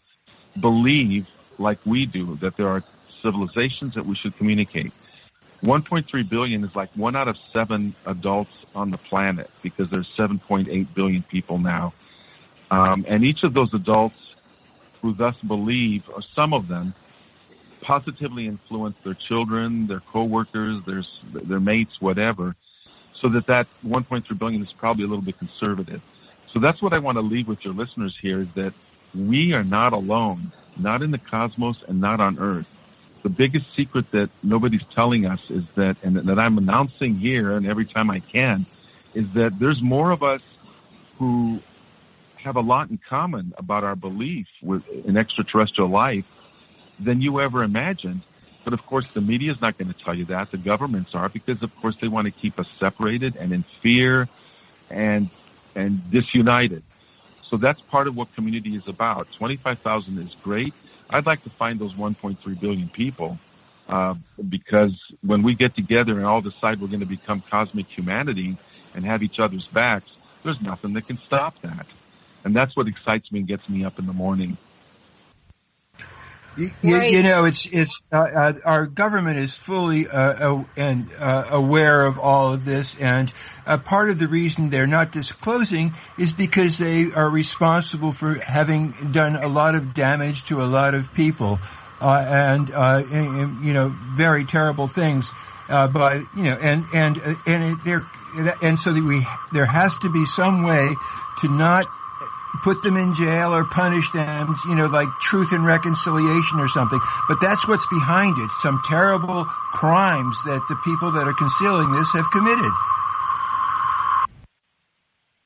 believe, like we do, that there are civilizations that we should communicate. 1.3 billion is like 1 out of 7 adults on the planet because there's 7.8 billion people now. And each of those adults who thus believe, or some of them, positively influence their children, their coworkers, their mates, whatever, so that 1.3 billion is probably a little bit conservative. So that's what I want to leave with your listeners here, is that we are not alone, not in the cosmos and not on Earth. The biggest secret that nobody's telling us is that, and that I'm announcing here and every time I can, is that there's more of us who have a lot in common about our belief in extraterrestrial life than you ever imagined. But of course, the media is not going to tell you that. The governments are, because of course they want to keep us separated and in fear and disunited. So that's part of what community is about. 25,000 is great. I'd like to find those 1.3 billion people, because when we get together and all decide we're going to become cosmic humanity and have each other's backs, there's nothing that can stop that. And that's what excites me and gets me up in the morning. You know, it's our government is fully aware of all of this, and part of the reason they're not disclosing is because they are responsible for having done a lot of damage to a lot of people, and you know, very terrible things. But you know, and so there has to be some way to not put them in jail or punish them, you know, like Truth and Reconciliation or something. But that's what's behind it, some terrible crimes that the people that are concealing this have committed.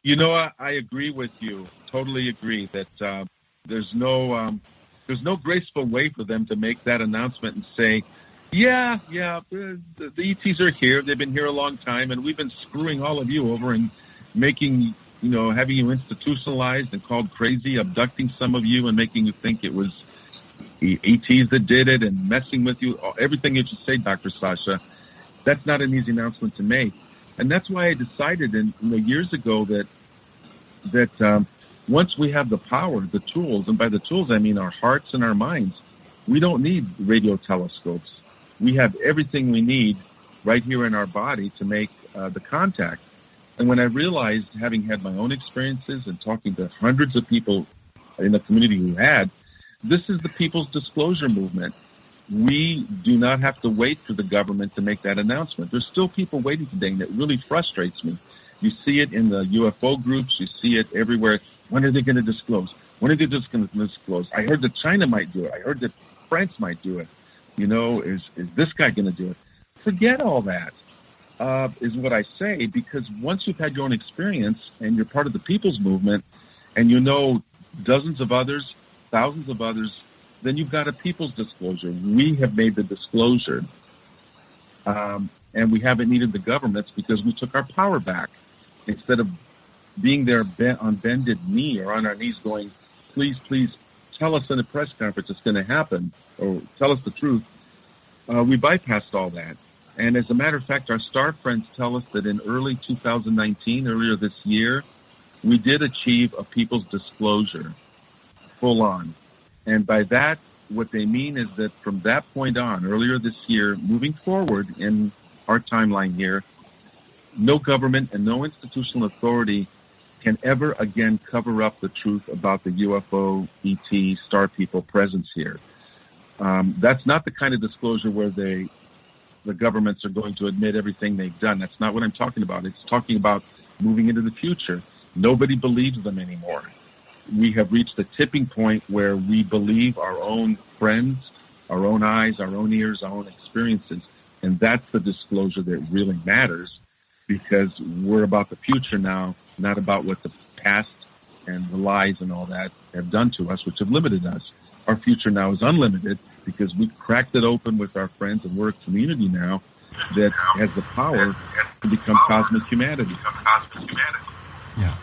You know, I agree with you, totally agree that there's no graceful way for them to make that announcement and say, Yeah. The ETs are here. They've been here a long time, and we've been screwing all of you over and making, having you institutionalized and called crazy, abducting some of you and making you think it was the ETs that did it and messing with you. Everything you just say, Dr. Sasha, that's not an easy announcement to make. And that's why I decided years ago that once we have the power, the tools, and by the tools I mean our hearts and our minds, we don't need radio telescopes. We have everything we need right here in our body to make the contact. And when I realized, having had my own experiences and talking to hundreds of people in the community who had, this is the People's Disclosure Movement. We do not have to wait for the government to make that announcement. There's still people waiting today, and it really frustrates me. You see it in the UFO groups. You see it everywhere. When are they going to disclose? When are they just going to disclose? I heard that China might do it. I heard that France might do it. Is this guy going to do it? Forget all that, is what I say, because once you've had your own experience and you're part of the People's Movement and you know dozens of others, thousands of others, then you've got a people's disclosure. We have made the disclosure, and we haven't needed the governments because we took our power back. Instead of being there on bended knee or on our knees going, please, tell us in a press conference it's going to happen, or tell us the truth, we bypassed all that. And as a matter of fact, our star friends tell us that in early 2019, earlier this year, we did achieve a people's disclosure, full on. And by that, what they mean is that from that point on, earlier this year, moving forward in our timeline here, no government and no institutional authority can ever again cover up the truth about the UFO, ET, star people presence here. That's not the kind of disclosure where the governments are going to admit everything they've done. That's not what I'm talking about. It's talking about moving into the future. Nobody believes them anymore. We have reached the tipping point where we believe our own friends, our own eyes, our own ears, our own experiences. And that's the disclosure that really matters, because we're about the future now, not about what the past and the lies and all that have done to us, which have limited us. Our future now is unlimited because we cracked it open with our friends, and we're a community now that has the power to become cosmic humanity. Yeah.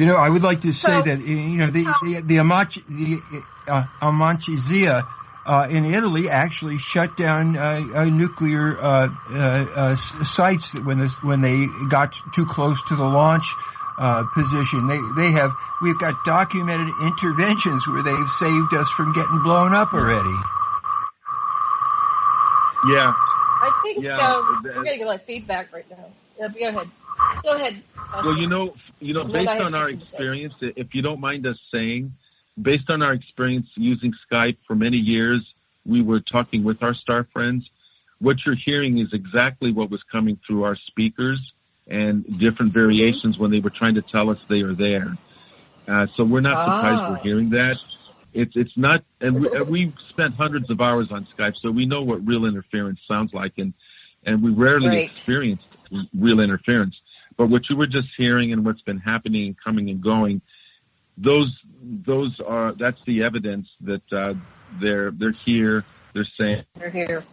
I would like to say that, the Amanchizia in Italy actually shut down nuclear sites when they got too close to the launch position. We've got documented interventions where they've saved us from getting blown up already. Yeah. I think we're getting a lot of feedback right now. Go ahead. Well, based on our experience, if you don't mind us saying, based on our experience using Skype for many years, we were talking with our star friends. What you're hearing is exactly what was coming through our speakers and different variations when they were trying to tell us they are there. So we're not surprised we're hearing that. It's not, and we've spent hundreds of hours on Skype, so we know what real interference sounds like, and we rarely experienced real interference. But what you were just hearing and what's been happening and coming and going, that's the evidence that they're here. They're saying they're here.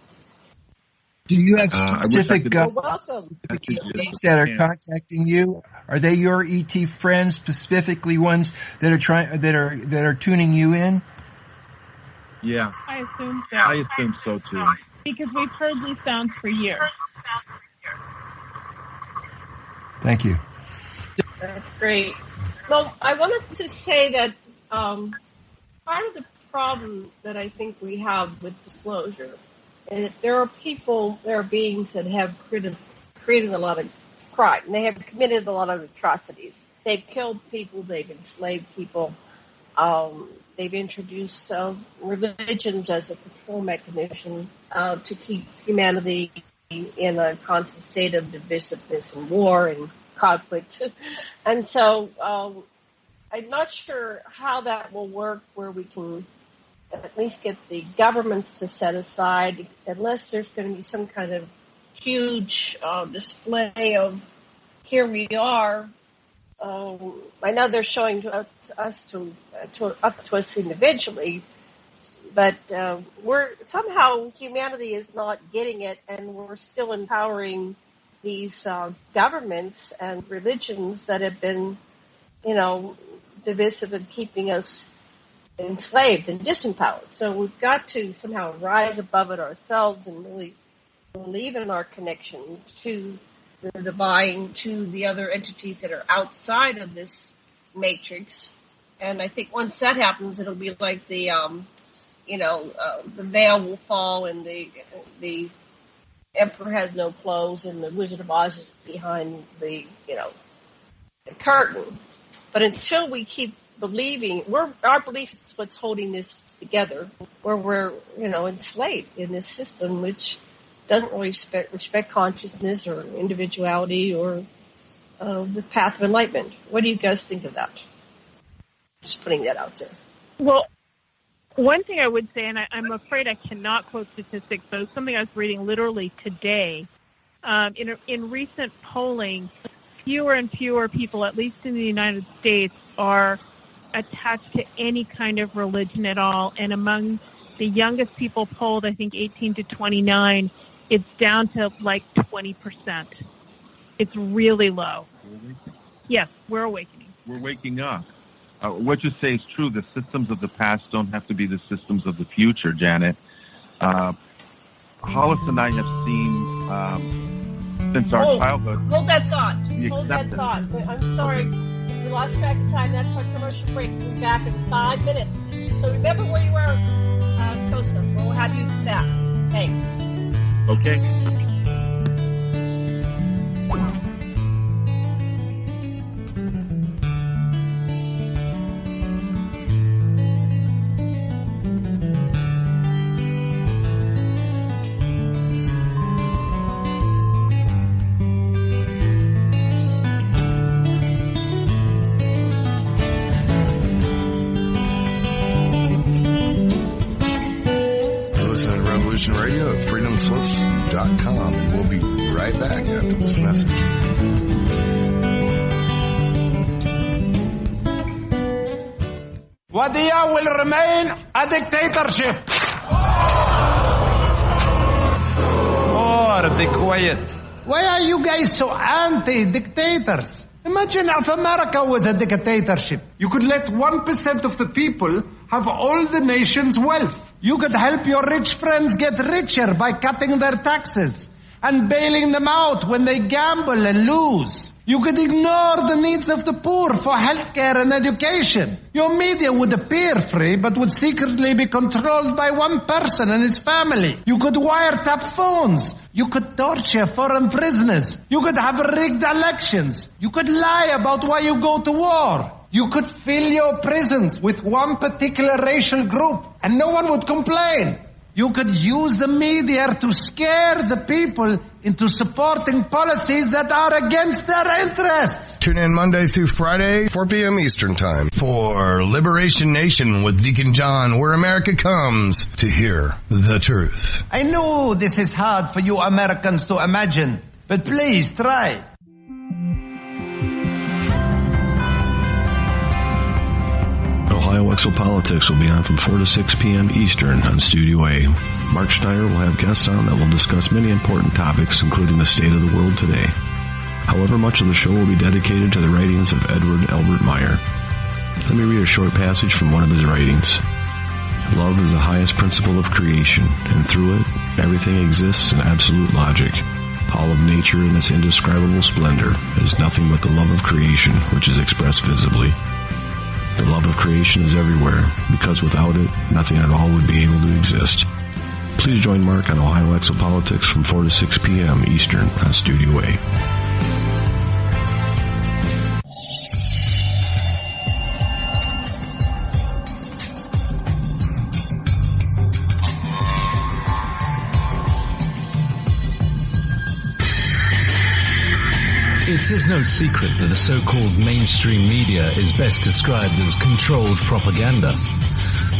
Do you have specific ETs that are contacting you? Are they your ET friends, specifically ones that are tuning you in? Yeah, I assume so. I assume so too. Because we've heard these sounds for years. Thank you. That's great. Well, I wanted to say that part of the problem that I think we have with disclosure is that there are beings that have created a lot of crime. They have committed a lot of atrocities. They've killed people. They've enslaved people. They've introduced religions as a control mechanism to keep humanity in a constant state of divisiveness and war and conflict. And so I'm not sure how that will work, where we can at least get the governments to set aside, unless there's going to be some kind of huge display of here we are. I know they're showing up to us individually But somehow humanity is not getting it, and we're still empowering these governments and religions that have been, divisive and keeping us enslaved and disempowered. So we've got to somehow rise above it ourselves and really believe in our connection to the divine, to the other entities that are outside of this matrix. And I think once that happens, it'll be like the veil will fall and the emperor has no clothes and the Wizard of Oz is behind the curtain. But until we keep believing, our belief is what's holding this together, where we're, enslaved in this system, which doesn't really respect consciousness or individuality or the path of enlightenment. What do you guys think of that? Just putting that out there. Well, one thing I would say, and I'm afraid I cannot quote statistics, but it's something I was reading literally today. In recent polling, fewer and fewer people, at least in the United States, are attached to any kind of religion at all. And among the youngest people polled, I think 18 to 29, it's down to like 20%. It's really low. Yes, we're awakening. We're waking up. What you say is true. The systems of the past don't have to be the systems of the future, Janet. Hollis and I have seen since our childhood. Hold that thought. Hold that thought. I'm sorry. We lost track of time. That's our commercial break. We'll be back in 5 minutes. So remember where you were, Kosta. We'll have you back. Thanks. Okay. Radio at freedomslips.com, and we'll be right back after this message. Wadiya will remain a dictatorship. Oh, be quiet. Why are you guys so anti-dictators? Imagine if America was a dictatorship. You could let 1% of the people have all the nation's wealth. You could help your rich friends get richer by cutting their taxes and bailing them out when they gamble and lose. You could ignore the needs of the poor for healthcare and education. Your media would appear free, but would secretly be controlled by one person and his family. You could wiretap phones. You could torture foreign prisoners. You could have rigged elections. You could lie about why you go to war. You could fill your prisons with one particular racial group, and no one would complain. You could use the media to scare the people into supporting policies that are against their interests. Tune in Monday through Friday, 4 p.m. Eastern Time, for Liberation Nation with Deacon John, where America comes to hear the truth. I know this is hard for you Americans to imagine, but please try. Ohio Exopolitics will be on from 4 to 6 p.m. Eastern on Studio A. Mark Schneider will have guests on that will discuss many important topics, including the state of the world today. However, much of the show will be dedicated to the writings of Edward Albert Meyer. Let me read a short passage from one of his writings. Love is the highest principle of creation, and through it, everything exists in absolute logic. All of nature in its indescribable splendor is nothing but the love of creation, which is expressed visibly. The love of creation is everywhere, because without it, nothing at all would be able to exist. Please join Mark on Ohio Exopolitics from 4 to 6 p.m. Eastern on Studio A. It is no secret that the so-called mainstream media is best described as controlled propaganda.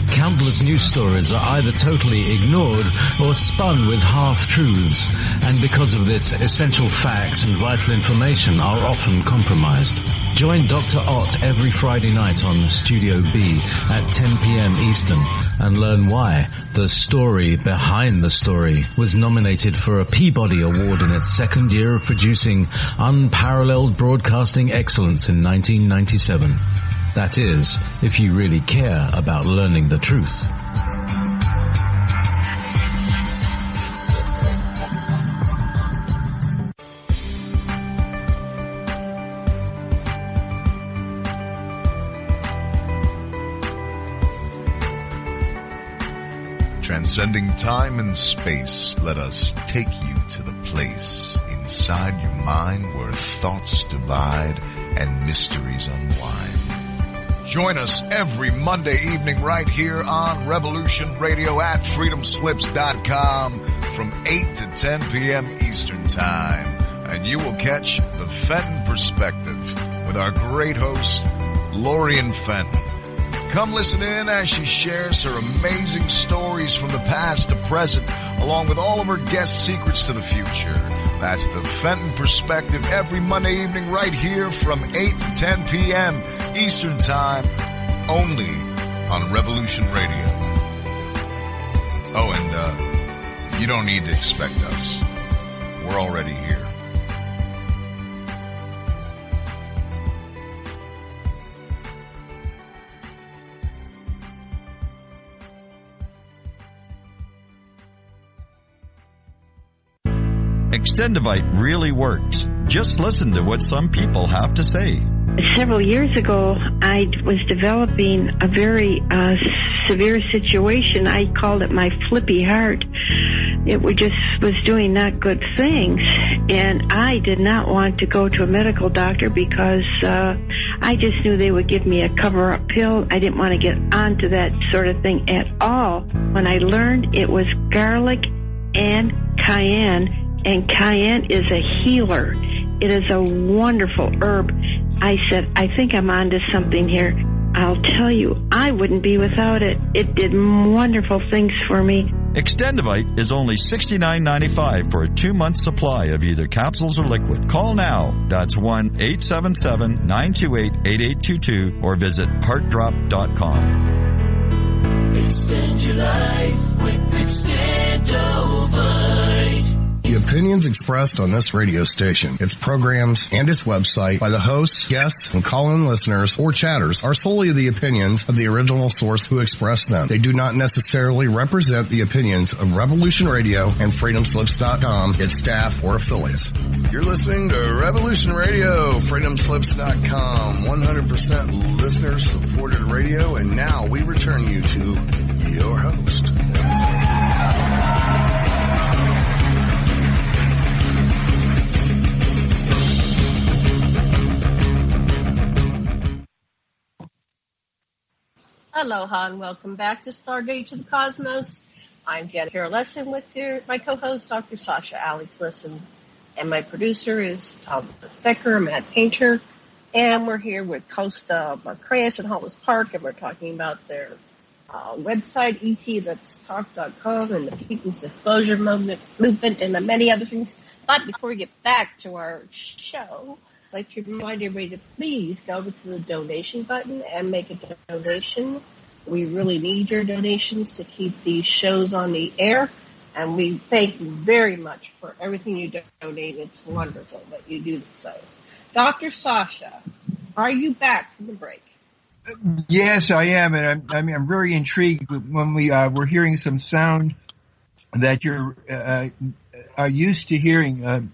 Countless news stories are either totally ignored or spun with half-truths, and because of this, essential facts and vital information are often compromised. Join Dr. Ott every Friday night on Studio B at 10 p.m. Eastern and learn why The Story Behind the Story was nominated for a Peabody Award in its second year of producing unparalleled broadcasting excellence in 1997. That is, if you really care about learning the truth. Transcending time and space, let us take you to the place inside your mind where thoughts divide and mysteries unwind. Join us every Monday evening right here on Revolution Radio at freedomslips.com from 8 to 10 p.m. Eastern Time. And you will catch the Fenton Perspective with our great host, Lorian Fenton. Come listen in as she shares her amazing stories from the past to present, along with all of her guest secrets to the future. That's the Fenton Perspective every Monday evening right here from 8 to 10 p.m. Eastern Time, only on Revolution Radio. Oh, and you don't need to expect us. We're already here. Extendivite really works. Just listen to what some people have to say. Several years ago, I was developing a very severe situation. I called it my flippy heart. It just was doing not good things, and I did not want to go to a medical doctor because I just knew they would give me a cover-up pill. I didn't want to get onto that sort of thing at all. When I learned it was garlic and cayenne is a healer. It is a wonderful herb. I said, I think I'm onto something here. I'll tell you, I wouldn't be without it. It did wonderful things for me. Extendivite is only $69.95 for a 2-month supply of either capsules or liquid. Call now. That's 1-877-928-8822 or visit heartdrop.com. Extend your life with Extendivite. The opinions expressed on this radio station, its programs, and its website by the hosts, guests, and call-in listeners or chatters are solely the opinions of the original source who expressed them. They do not necessarily represent the opinions of Revolution Radio and freedomslips.com, its staff, or affiliates. You're listening to Revolution Radio, freedomslips.com, 100% listener-supported radio, and now we return you to your host. Aloha and welcome back to Stargate to the Cosmos. I'm Jennifer Lesson with my co-host, Dr. Sasha Alex Lesson. And my producer is Thomas Becker, Matt Painter. And we're here with Kosta Makreas in Hollis, Park, and we're talking about their website, ETLetsTalk.com, and the People's Disclosure Movement, and the many other things. But before we get back to our show, I'd like to remind everybody to please go over to the donation button and make a donation. We really need your donations to keep these shows on the air, and we thank you very much for everything you donate. It's wonderful that you do so. Dr. Sasha, are you back from the break? Yes, I am, and I'm very intrigued when we were hearing some sound that you're are used to hearing.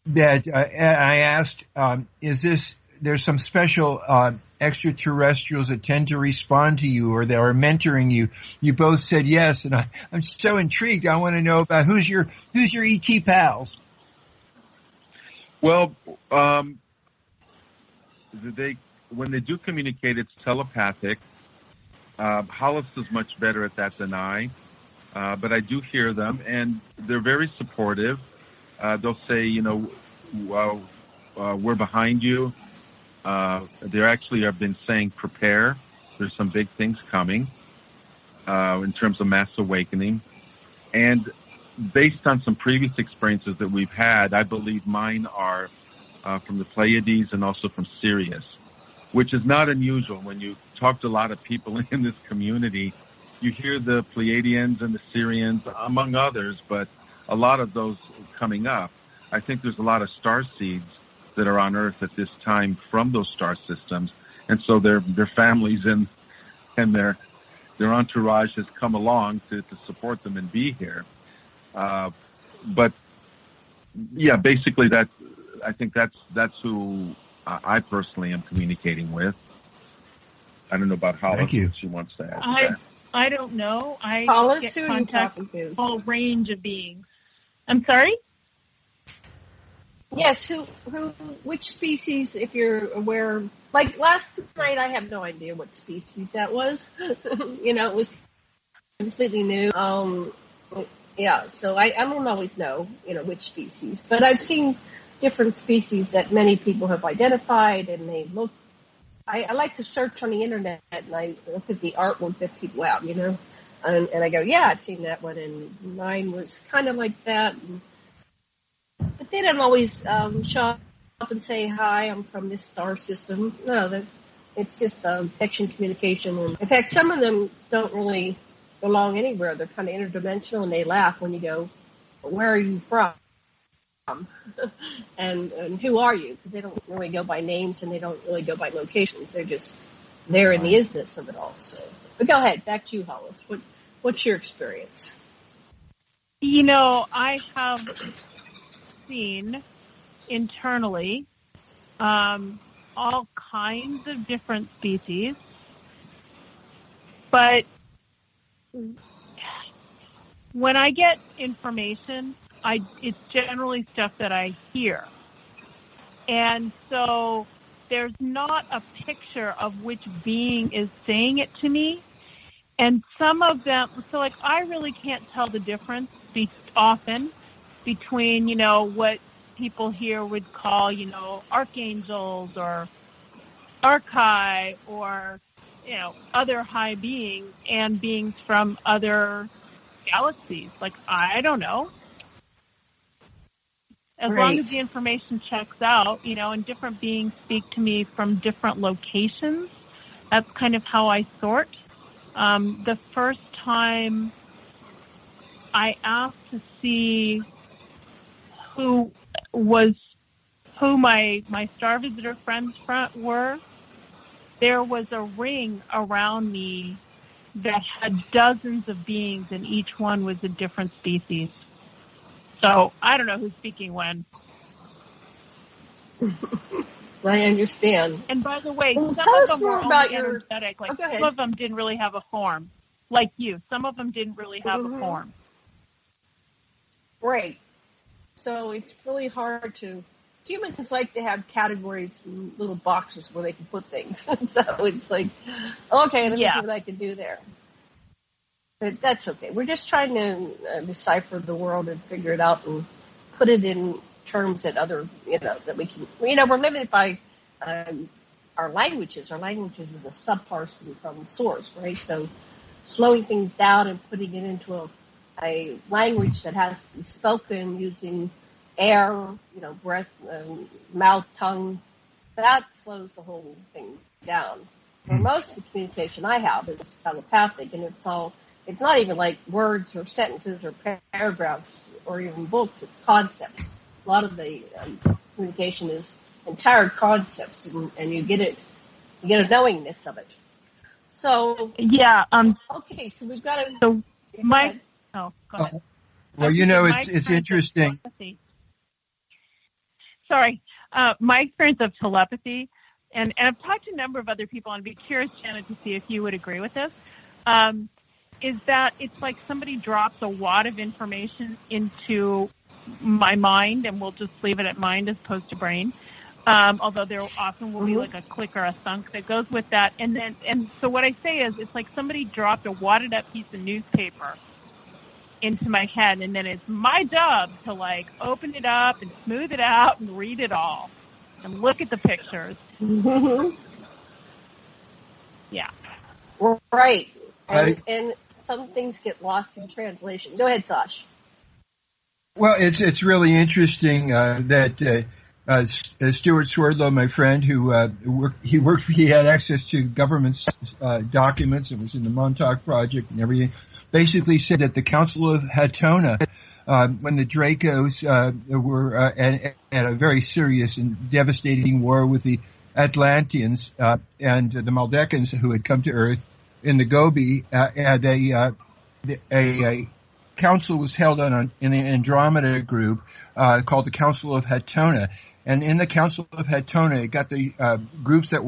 That I asked, there's some special extraterrestrials that tend to respond to you or that are mentoring you. You both said yes, and I'm so intrigued. I want to know about who's your ET pals. Well, when they do communicate, it's telepathic. Hollis is much better at that than I, but I do hear them, and they're very supportive. They'll say, we're behind you. They actually have been saying, prepare. There's some big things coming in terms of mass awakening. And based on some previous experiences that we've had, I believe mine are from the Pleiades and also from Sirius, which is not unusual. When you talk to a lot of people in this community, you hear the Pleiadians and the Syrians, among others, but a lot of those coming up. I think there's a lot of star seeds that are on Earth at this time from those star systems, and so their families and their entourage has come along to support them and be here. But yeah, basically I think that's who I personally am communicating with. I don't know about Hollis. Thank you. What she wants to add. I don't know. I Hollis, get who are you contact talking to? with a whole range of beings. I'm sorry? Yes, which species, if you're aware, like last night I have no idea what species that was. It was completely new. Yeah, so I don't always know, which species, but I've seen different species that many people have identified, and they look, I like to search on the internet, and I look at the artwork that people have, and I go, yeah, I've seen that one, and mine was kind of like that. But they don't always show up and say, hi, I'm from this star system. No, it's just fiction communication. And in fact, some of them don't really belong anywhere. They're kind of interdimensional, and they laugh when you go, where are you from? and who are you? Because they don't really go by names, and they don't really go by locations. They're just there in the isness of it all. So, but go ahead, back to you, Hollis. What's your experience? I have seen internally all kinds of different species, but when I get information, it's generally stuff that I hear. And so there's not a picture of which being is saying it to me. And some of them, so I really can't tell the difference often between, what people here would call, archangels or archai or, other high beings and beings from other galaxies. I don't know. As long as the information checks out, and different beings speak to me from different locations, that's kind of how I sort. The first time I asked to see who my star visitor friends were, there was a ring around me that had dozens of beings, and each one was a different species. So I don't know who's speaking when. I understand. And by the way, some of them were only energetic. Some of them didn't really have a form, like you. Some of them didn't really have a form. Right. So it's really hard to. Humans like to have categories and little boxes where they can put things. So it's like, okay, let me see what I can do there. But that's okay. We're just trying to decipher the world and figure it out and put it in terms that that we can, we're limited by our languages. Our languages is a subparsing from source, right? So slowing things down and putting it into a language that has to be spoken using air, breath, mouth, tongue, that slows the whole thing down. For most of the communication I have is telepathic, and it's not even like words or sentences or paragraphs or even books, it's concepts. A lot of the communication is entire concepts, and you get a knowingness of it. So, okay, so we've got to... So my... Oh, go ahead. Well, it's interesting. Sorry. My experience of telepathy, and I've talked to a number of other people, and I'd be curious, Janet, to see if you would agree with this, is that it's like somebody drops a wad of information into my mind, and we'll just leave it at mind as opposed to brain. Although there often will be like a click or a thunk that goes with that. And so what I say is it's like somebody dropped a wadded up piece of newspaper into my head, and then it's my job to open it up and smooth it out and read it all and look at the pictures. Yeah. Right. And some things get lost in translation. Go ahead, Sasha. Well, it's really interesting that Stuart Swerdlow, my friend, who he had access to government documents and was in the Montauk Project and everything, basically said that the Council of Hatona, when the Dracos were at a very serious and devastating war with the Atlanteans and the Maldecans who had come to Earth in the Gobi, a council was held in the Andromeda group called the Council of Hatona. And in the Council of Hatona, it got the groups that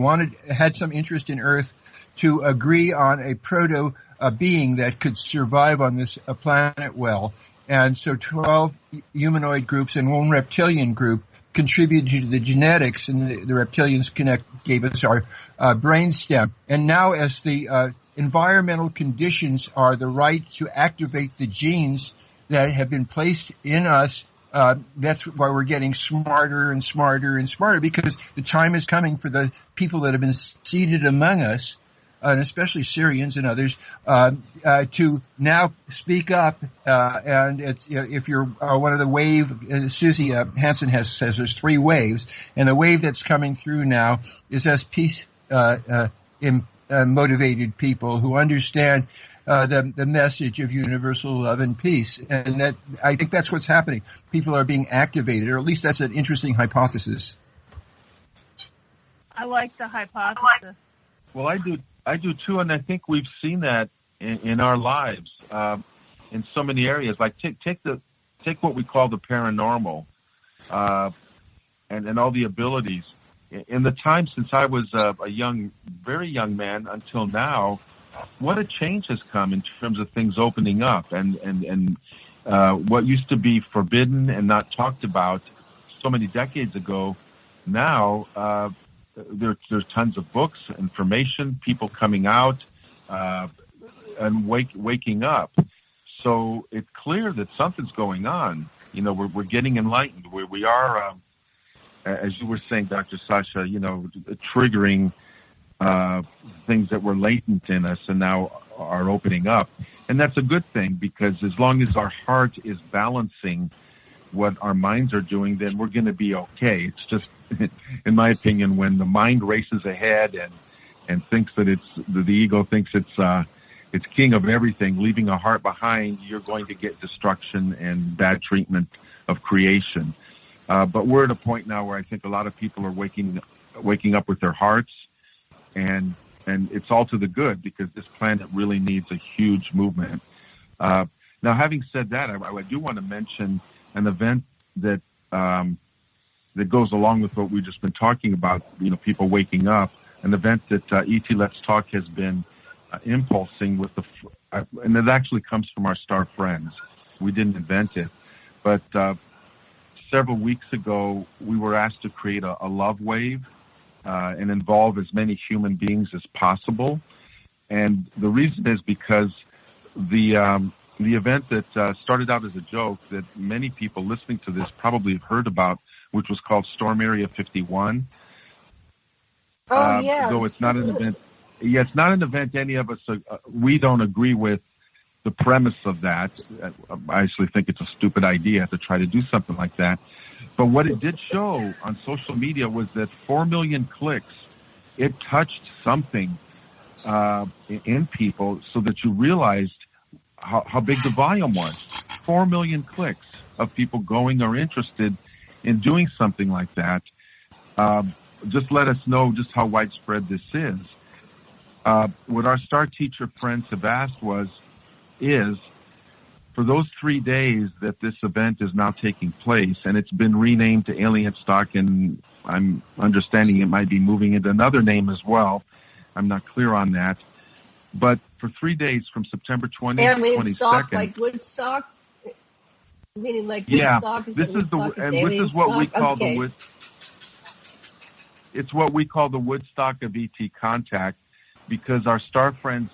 had some interest in Earth to agree on a proto being that could survive on this planet well. And so 12 humanoid groups and one reptilian group contributed to the genetics, and the reptilians gave us our brainstem. And now as the environmental conditions are the right to activate the genes that have been placed in us, that's why we're getting smarter and smarter and smarter, because the time is coming for the people that have been seated among us, and especially Syrians and others, to now speak up. And it's, if you're one of the wave, Susie Hansen says there's 3 waves, and the wave that's coming through now is as peace motivated people who understand the message of universal love and peace. And that, I think that's what's happening. People are being activated, or at least that's an interesting hypothesis. I like the hypothesis. Well, I do too, and I think we've seen that in our lives in so many areas. Like take what we call the paranormal and all the abilities. In the time since I was a very young man until now, what a change has come in terms of things opening up, and what used to be forbidden and not talked about so many decades ago. Now there's tons of books, information, people coming out and waking up. So it's clear that something's going on. We're getting enlightened. We are, as you were saying, Dr. Sasha, triggering things that were latent in us and now are opening up. And that's a good thing, because as long as our heart is balancing what our minds are doing, then we're going to be okay. It's just, in my opinion, when the mind races ahead and thinks that the ego thinks it's king of everything, leaving a heart behind, you're going to get destruction and bad treatment of creation. But we're at a point now where I think a lot of people are waking up with their hearts, and it's all to the good, because this planet really needs a huge movement. Now, having said that, I do want to mention an event that goes along with what we've just been talking about, people waking up, an event that ETLetsTalk has been impulsing with and it actually comes from our star friends. We didn't invent it, but several weeks ago, we were asked to create a love wave and involve as many human beings as possible. And the reason is because the event that started out as a joke that many people listening to this probably have heard about, which was called Storm Area 51. Oh, yes. Though it's not an event. Yeah, it's not an event any of us, we don't agree with the premise of that. I actually think it's a stupid idea to try to do something like that. But what it did show on social media was that 4 million clicks, it touched something in people, so that you realized how big the volume was. 4 million clicks of people going or interested in doing something like that. Just let us know just how widespread this is. What our Star Teacher friends have asked is for those 3 days that this event is now taking place, and it's been renamed to ETLetsTalk, and I'm understanding it might be moving into another name as well. I'm not clear on that. But for 3 days from September 20th to 22nd. Like Woodstock? Meaning like yeah, Woodstock? This is what we call it's what we call the Woodstock of ET contact, because our star friends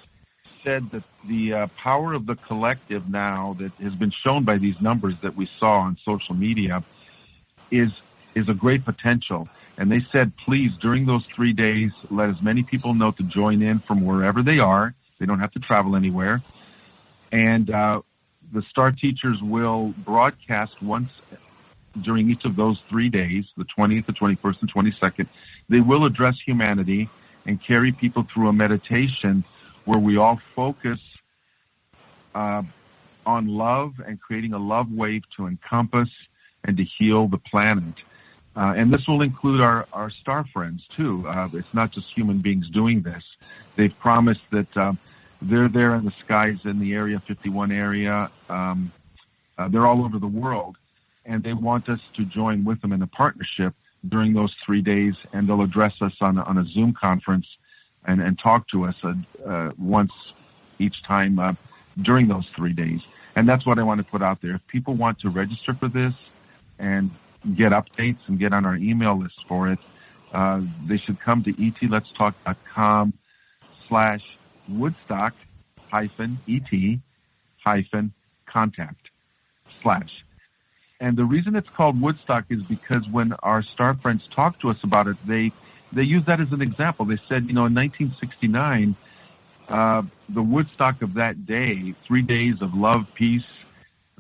said that the power of the collective now that has been shown by these numbers that we saw on social media is a great potential. And they said, please, during those 3 days, let as many people know to join in from wherever they are. They don't have to travel anywhere. And the Star Teachers will broadcast once during each of those 3 days, the 20th, the 21st, and 22nd, they will address humanity and carry people through a meditation where we all focus on love and creating a love wave to encompass and to heal the planet. And this will include our star friends, too. It's not just human beings doing this. They've promised that they're there in the skies in the Area 51 area. They're all over the world, and they want us to join with them in a partnership during those 3 days, and they'll address us on a Zoom conference and talk to us once each time during those 3 days. And that's what I want to put out there. If people want to register for this and get updates and get on our email list for it, they should come to ETLetsTalk.com/Woodstock-ET-contact/. And the reason it's called Woodstock is because when our star friends talk to us about it, they use that as an example. They said, in 1969, the Woodstock of that day, 3 days of love, peace,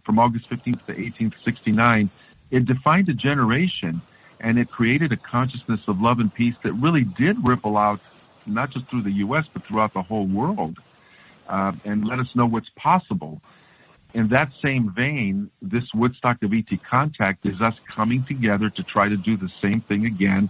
from August 15th to 18th, 69, it defined a generation, and it created a consciousness of love and peace that really did ripple out, not just through the U.S., but throughout the whole world, and let us know what's possible. In that same vein, this Woodstock of ET Contact is us coming together to try to do the same thing again.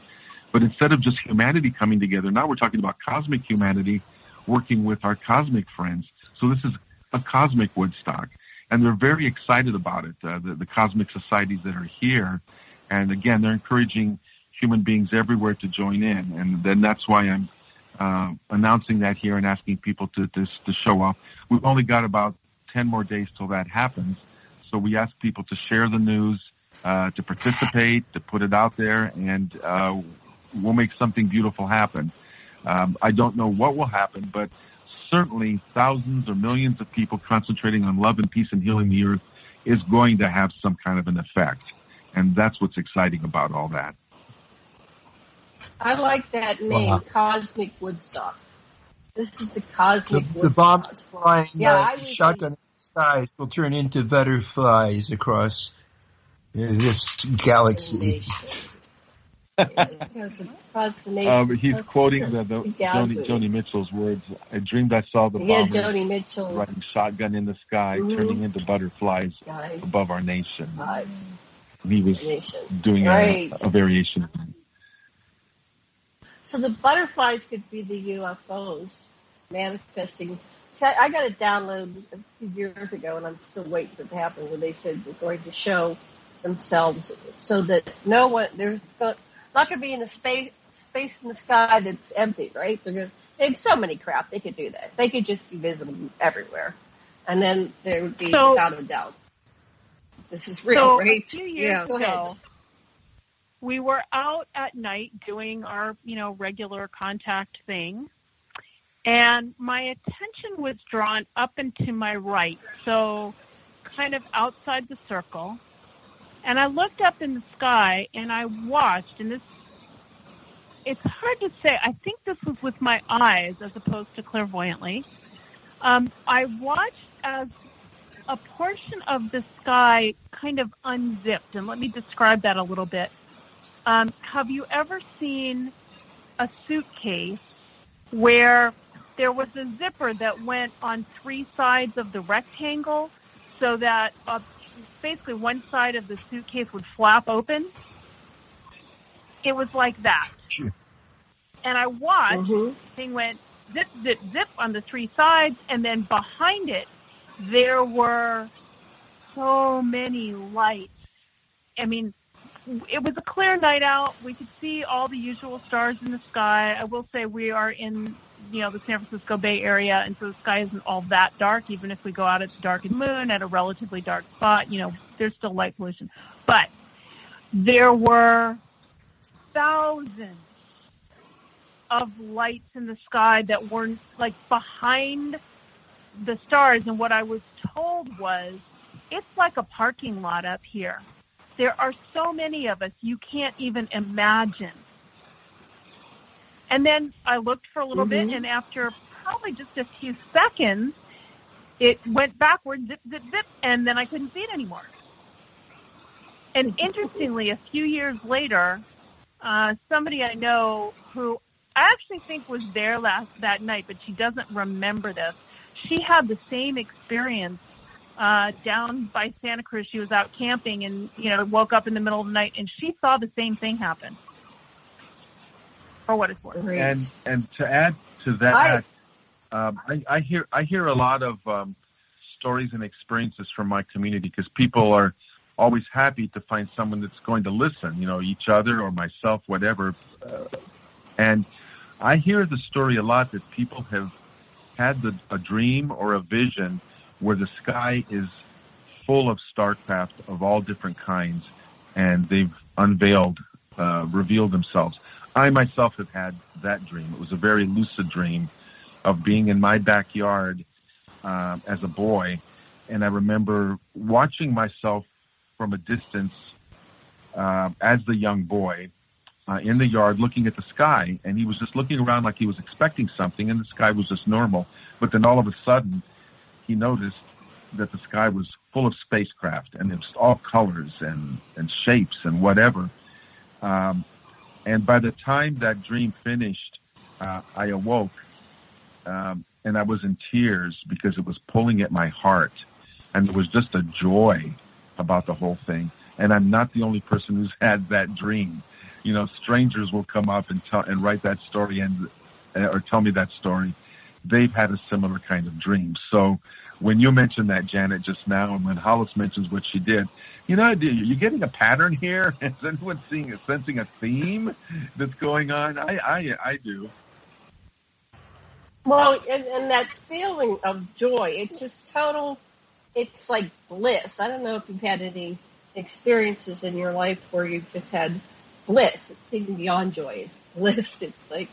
But instead of just humanity coming together, now we're talking about cosmic humanity working with our cosmic friends. So this is a cosmic Woodstock. And they're very excited about it, the cosmic societies that are here. And again, they're encouraging human beings everywhere to join in. And then that's why I'm announcing that here and asking people to show up. We've only got about 10 more days till that happens. So we ask people to share the news, to participate, to put it out there, and we'll make something beautiful happen. I don't know what will happen, but certainly thousands or millions of people concentrating on love and peace and healing the earth is going to have some kind of an effect. And that's what's exciting about all that. I like that name, wow. Cosmic Woodstock. This is the cosmic Woodstock. The bombs flying shotgun in the skies will turn into butterflies across this galaxy. He's quoting the Joni Mitchell's words. I dreamed I saw the bombers riding shotgun in the sky, turning into butterflies above our nation. And he was doing a variation of that. So the butterflies could be the UFOs manifesting. See, I got it downloaded a few years ago, and I'm still waiting for it to happen, where they said they're going to show themselves so that no one, there's not going to be in a space in the sky that's empty, right? They have so many crap, they could do that. They could just be visible everywhere. And then there would be, without a doubt, this is real, right? A few years ago, we were out at night doing our, regular contact thing, and my attention was drawn up and to my right, so kind of outside the circle. And I looked up in the sky, and I watched, and it's hard to say. I think this was with my eyes as opposed to clairvoyantly. I watched as a portion of the sky kind of unzipped, and let me describe that a little bit. Have you ever seen a suitcase where there was a zipper that went on three sides of the rectangle so that basically one side of the suitcase would flap open? It was like that. Sure. And I watched, the thing went zip, zip, zip on the three sides, and then behind it, there were so many lights. I mean, it was a clear night out. We could see all the usual stars in the sky. I will say we are in, the San Francisco Bay Area, and so the sky isn't all that dark. Even if we go out at the dark moon at a relatively dark spot, there's still light pollution. But there were thousands of lights in the sky that were like behind the stars. And what I was told was, it's like a parking lot up here. There are so many of us, you can't even imagine. And then I looked for a little bit, and after probably just a few seconds, it went backwards, zip, zip, zip, and then I couldn't see it anymore. And interestingly, a few years later, somebody I know who I actually think was there that night, but she doesn't remember this. She had the same experience down by Santa Cruz. She was out camping and, woke up in the middle of the night, and she saw the same thing happen. For what it's worth. And to add to that, I hear a lot of stories and experiences from my community because people are always happy to find someone that's going to listen, each other or myself, whatever. And I hear the story a lot that people have had a dream or a vision where the sky is full of starcraft of all different kinds, and they've revealed themselves. I myself have had that dream. It was a very lucid dream of being in my backyard as a boy, and I remember watching myself from a distance as the young boy in the yard looking at the sky, and he was just looking around like he was expecting something, and the sky was just normal. But then all of a sudden, he noticed that the sky was full of spacecraft, and it was all colors and shapes and whatever. And by the time that dream finished, I awoke, and I was in tears because it was pulling at my heart, and there was just a joy about the whole thing. And I'm not the only person who's had that dream. Strangers will come up and write that story or tell me that story. They've had a similar kind of dream. So when you mentioned that, Janet, just now, and when Hollis mentions what she did, you're getting a pattern here? Is anyone sensing a theme that's going on? I do. Well, and that feeling of joy, it's just total, it's like bliss. I don't know if you've had any experiences in your life where you've just had bliss. It's even beyond joy. It's bliss. It's like,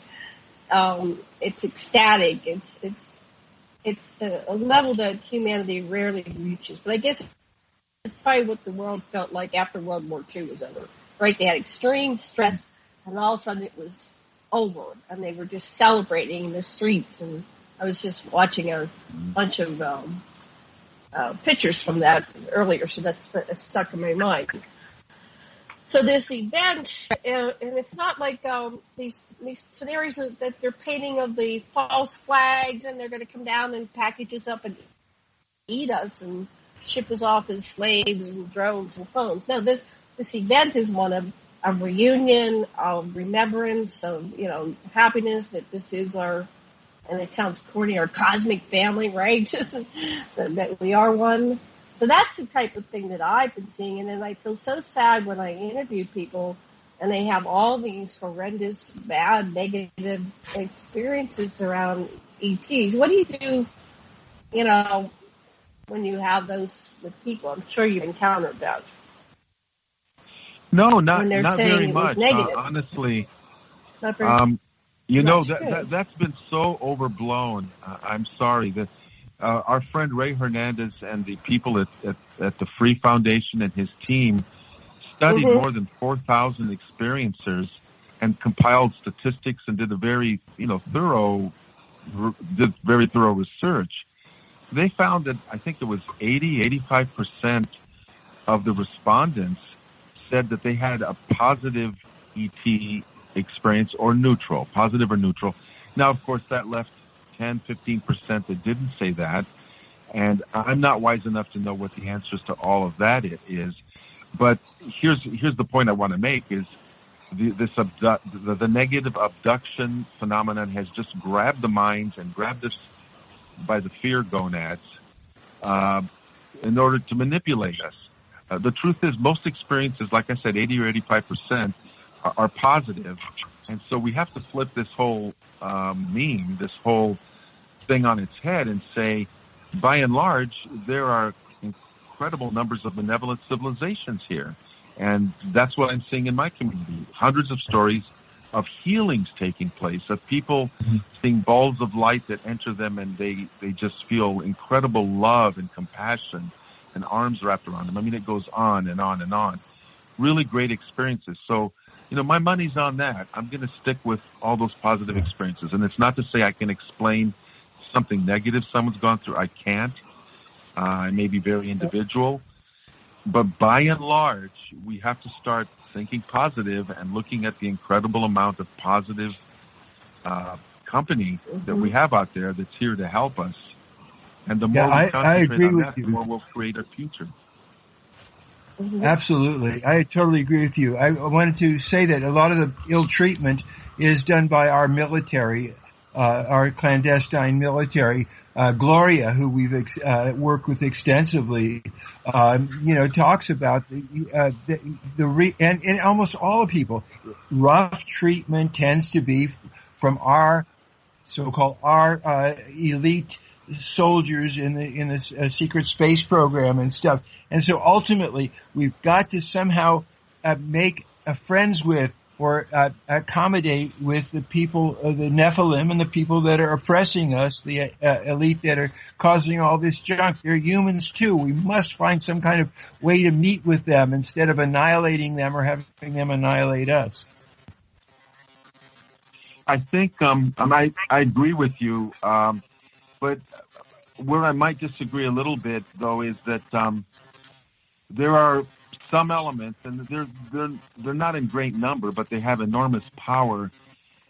it's ecstatic. It's a level that humanity rarely reaches. But I guess it's probably what the world felt like after World War II was over, right? They had extreme stress, and all of a sudden it was over, and they were just celebrating in the streets. And I was just watching a bunch of pictures from that earlier, so that's stuck in my mind. So this event, and it's not like these scenarios that they're painting of the false flags, and they're going to come down and package us up and eat us and ship us off as slaves and drones and phones. No, this event is one of reunion, of remembrance, of happiness that this is our, and it sounds corny, our cosmic family, right? That we are one. So that's the type of thing that I've been seeing, and then I feel so sad when I interview people and they have all these horrendous, bad, negative experiences around ETs. What do you do, when you have those with people? I'm sure you've encountered that. No, not very much. Honestly, not very that's been so overblown. I'm sorry that. Our friend Ray Hernandez and the people at the Free Foundation and his team studied more than 4,000 experiencers and compiled statistics and did a very thorough research. They found that I think it was 85% of the respondents said that they had a positive ET experience or neutral, positive or neutral. Now, of course, that left 10-15% that didn't say that, and I'm not wise enough to know what the answers to all of that is. But here's the point I want to make: is the negative abduction phenomenon has just grabbed the minds and grabbed us by the fear gonads in order to manipulate us. The truth is, most experiences, like I said, 80 or 85%, are positive, and so we have to flip this whole meme, this whole thing on its head and say, by and large, there are incredible numbers of benevolent civilizations here. And that's what I'm seeing in my community. Hundreds of stories of healings taking place, of people seeing balls of light that enter them, and they just feel incredible love and compassion and arms wrapped around them. I mean, it goes on and on and on. Really great experiences. So, my money's on that. I'm going to stick with all those positive experiences. And it's not to say I can explain something negative someone's gone through. I can't. I may be very individual. But by and large, we have to start thinking positive and looking at the incredible amount of positive company that we have out there that's here to help us. And the more we concentrate on that, the more we'll create a future. Absolutely. I totally agree with you. I wanted to say that a lot of the ill treatment is done by our military, our clandestine military. Gloria, who we've worked with extensively, talks about and almost all the people, rough treatment tends to be from our so-called elite soldiers in the secret space program and stuff. And so ultimately, we've got to somehow make friends with or accommodate with the people, the Nephilim and the people that are oppressing us, the elite that are causing all this junk. They're humans too. We must find some kind of way to meet with them instead of annihilating them or having them annihilate us. I think I agree with you, but where I might disagree a little bit, though, is that there are some elements, and they're not in great number, but they have enormous power,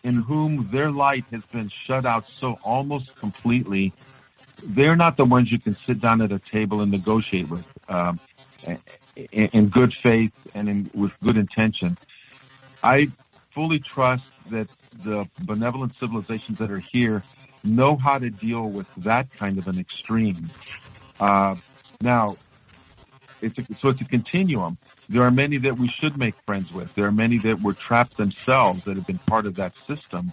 in whom their light has been shut out so almost completely. They're not the ones you can sit down at a table and negotiate with in good faith and with good intention. I fully trust that the benevolent civilizations that are here know how to deal with that kind of an extreme. Now, it's a continuum. There are many that we should make friends with. There are many that were trapped themselves, that have been part of that system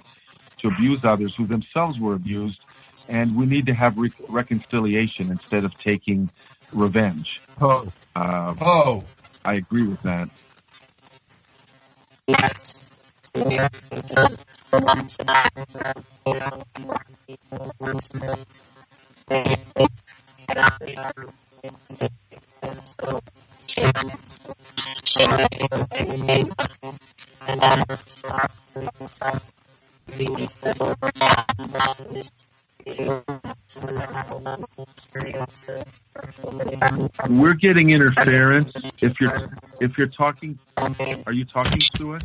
to abuse others who themselves were abused, and we need to have reconciliation instead of taking revenge. I agree with that. Yes. We're getting interference. If you're talking, are you talking to us?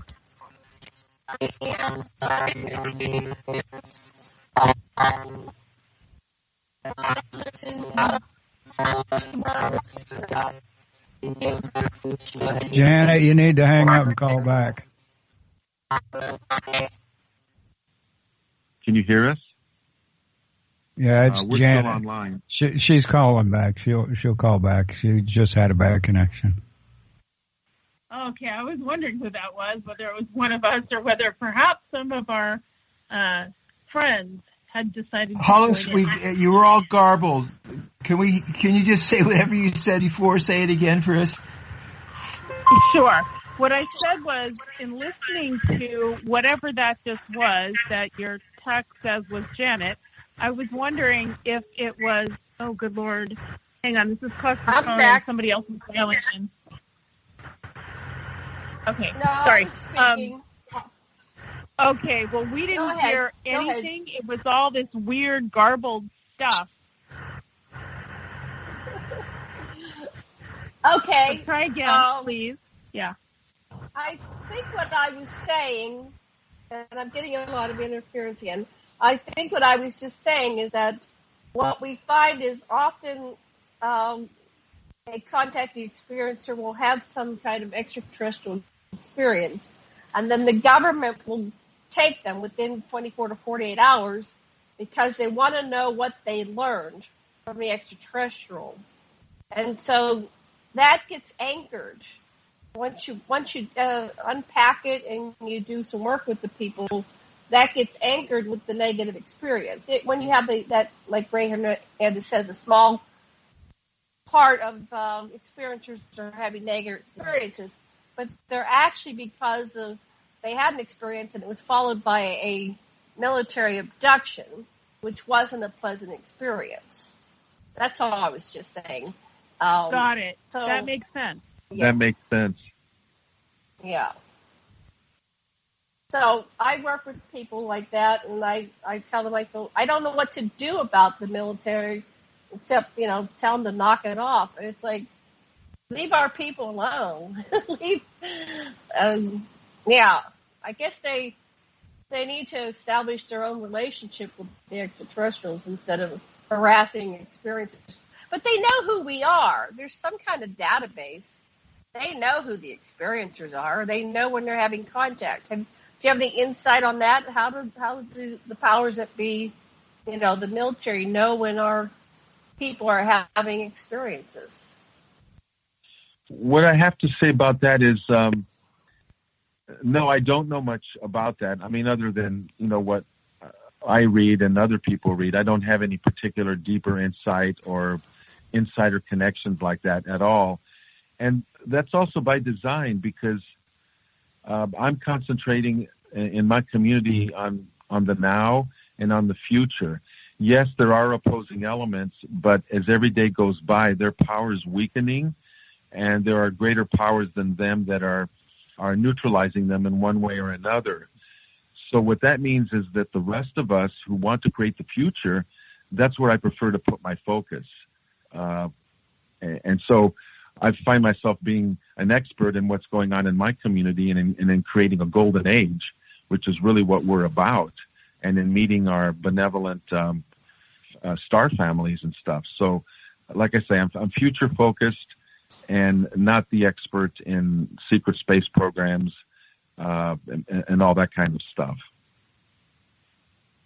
Janet, you need to hang up and call back. Can you hear us? Yeah, it's we're Janet. Still online. She's calling back. She'll call back. She just had a bad connection. Okay, I was wondering who that was, whether it was one of us or whether perhaps some of our friends had decided. Hollis, you were all garbled. Can you just say whatever you said before? Say it again for us. Sure. What I said was, in listening to whatever that just was that your text says was Janet, I was wondering if it was. Oh, good Lord! Hang on, this is Kosta Makreas. Somebody else is dialing in. Okay, no, sorry. Okay, well, we didn't hear anything. It was all this weird, garbled stuff. Okay. So try again, please. Yeah. I think what I was saying, and I'm getting a lot of interference again, I think what I was just saying is that what we find is often a contacting experiencer will have some kind of extraterrestrial experience, and then the government will take them within 24 to 48 hours because they want to know what they learned from the extraterrestrial. And so that gets anchored. Once you unpack it and you do some work with the people, that gets anchored with the negative experience. When you have that, like Ray Hernandez says, a small part of experiencers are having negative experiences, but they're actually because of they had an experience and it was followed by a military abduction, which wasn't a pleasant experience. That's all I was just saying. Got it. So that makes sense. Yeah. That makes sense. Yeah. So I work with people like that, and I tell them I don't know what to do about the military, except tell them to knock it off. And it's like leave our people alone. Yeah, I guess they need to establish their own relationship with the extraterrestrials instead of harassing experiences. But they know who we are. There's some kind of database. They know who the experiencers are. They know when they're having contact. Do you have any insight on that? How do the powers that be, the military, know when our people are having experiences? What I have to say about that is, no, I don't know much about that. I mean, other than, what I read and other people read, I don't have any particular deeper insight or insider connections like that at all. And that's also by design, because I'm concentrating in my community on the now and on the future. Yes, there are opposing elements, but as every day goes by, their power is weakening, and there are greater powers than them that are neutralizing them in one way or another. So what that means is that the rest of us who want to create the future, that's where I prefer to put my focus. And so I find myself being an expert in what's going on in my community and in creating a golden age, which is really what we're about, and in meeting our benevolent star families and stuff. So, like I say, I'm future focused and not the expert in secret space programs and all that kind of stuff.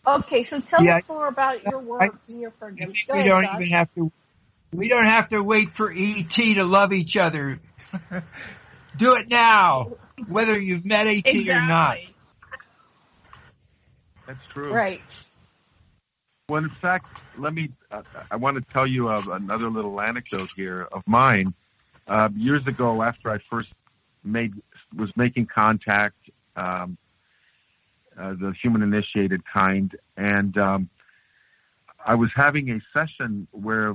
Okay, so tell us more about your work and your programs. We don't have to wait for ET to love each other. Do it now, whether you've met ET or not. That's true. Right. Well, in fact, I want to tell you another little anecdote here of mine. Years ago, after I first was making contact, the human initiated kind, and I was having a session where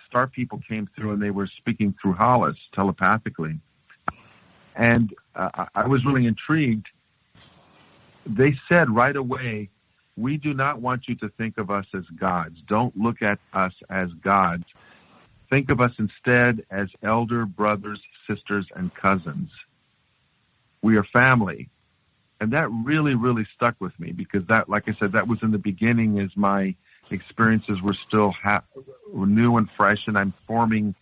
star people came through and they were speaking through Hollis telepathically. And I was really intrigued. They said right away, we do not want you to think of us as gods. Don't look at us as gods. Think of us instead as elder brothers, sisters, and cousins. We are family. And that really, really stuck with me, because that, like I said, that was in the beginning as my experiences were still new and fresh, and I'm forming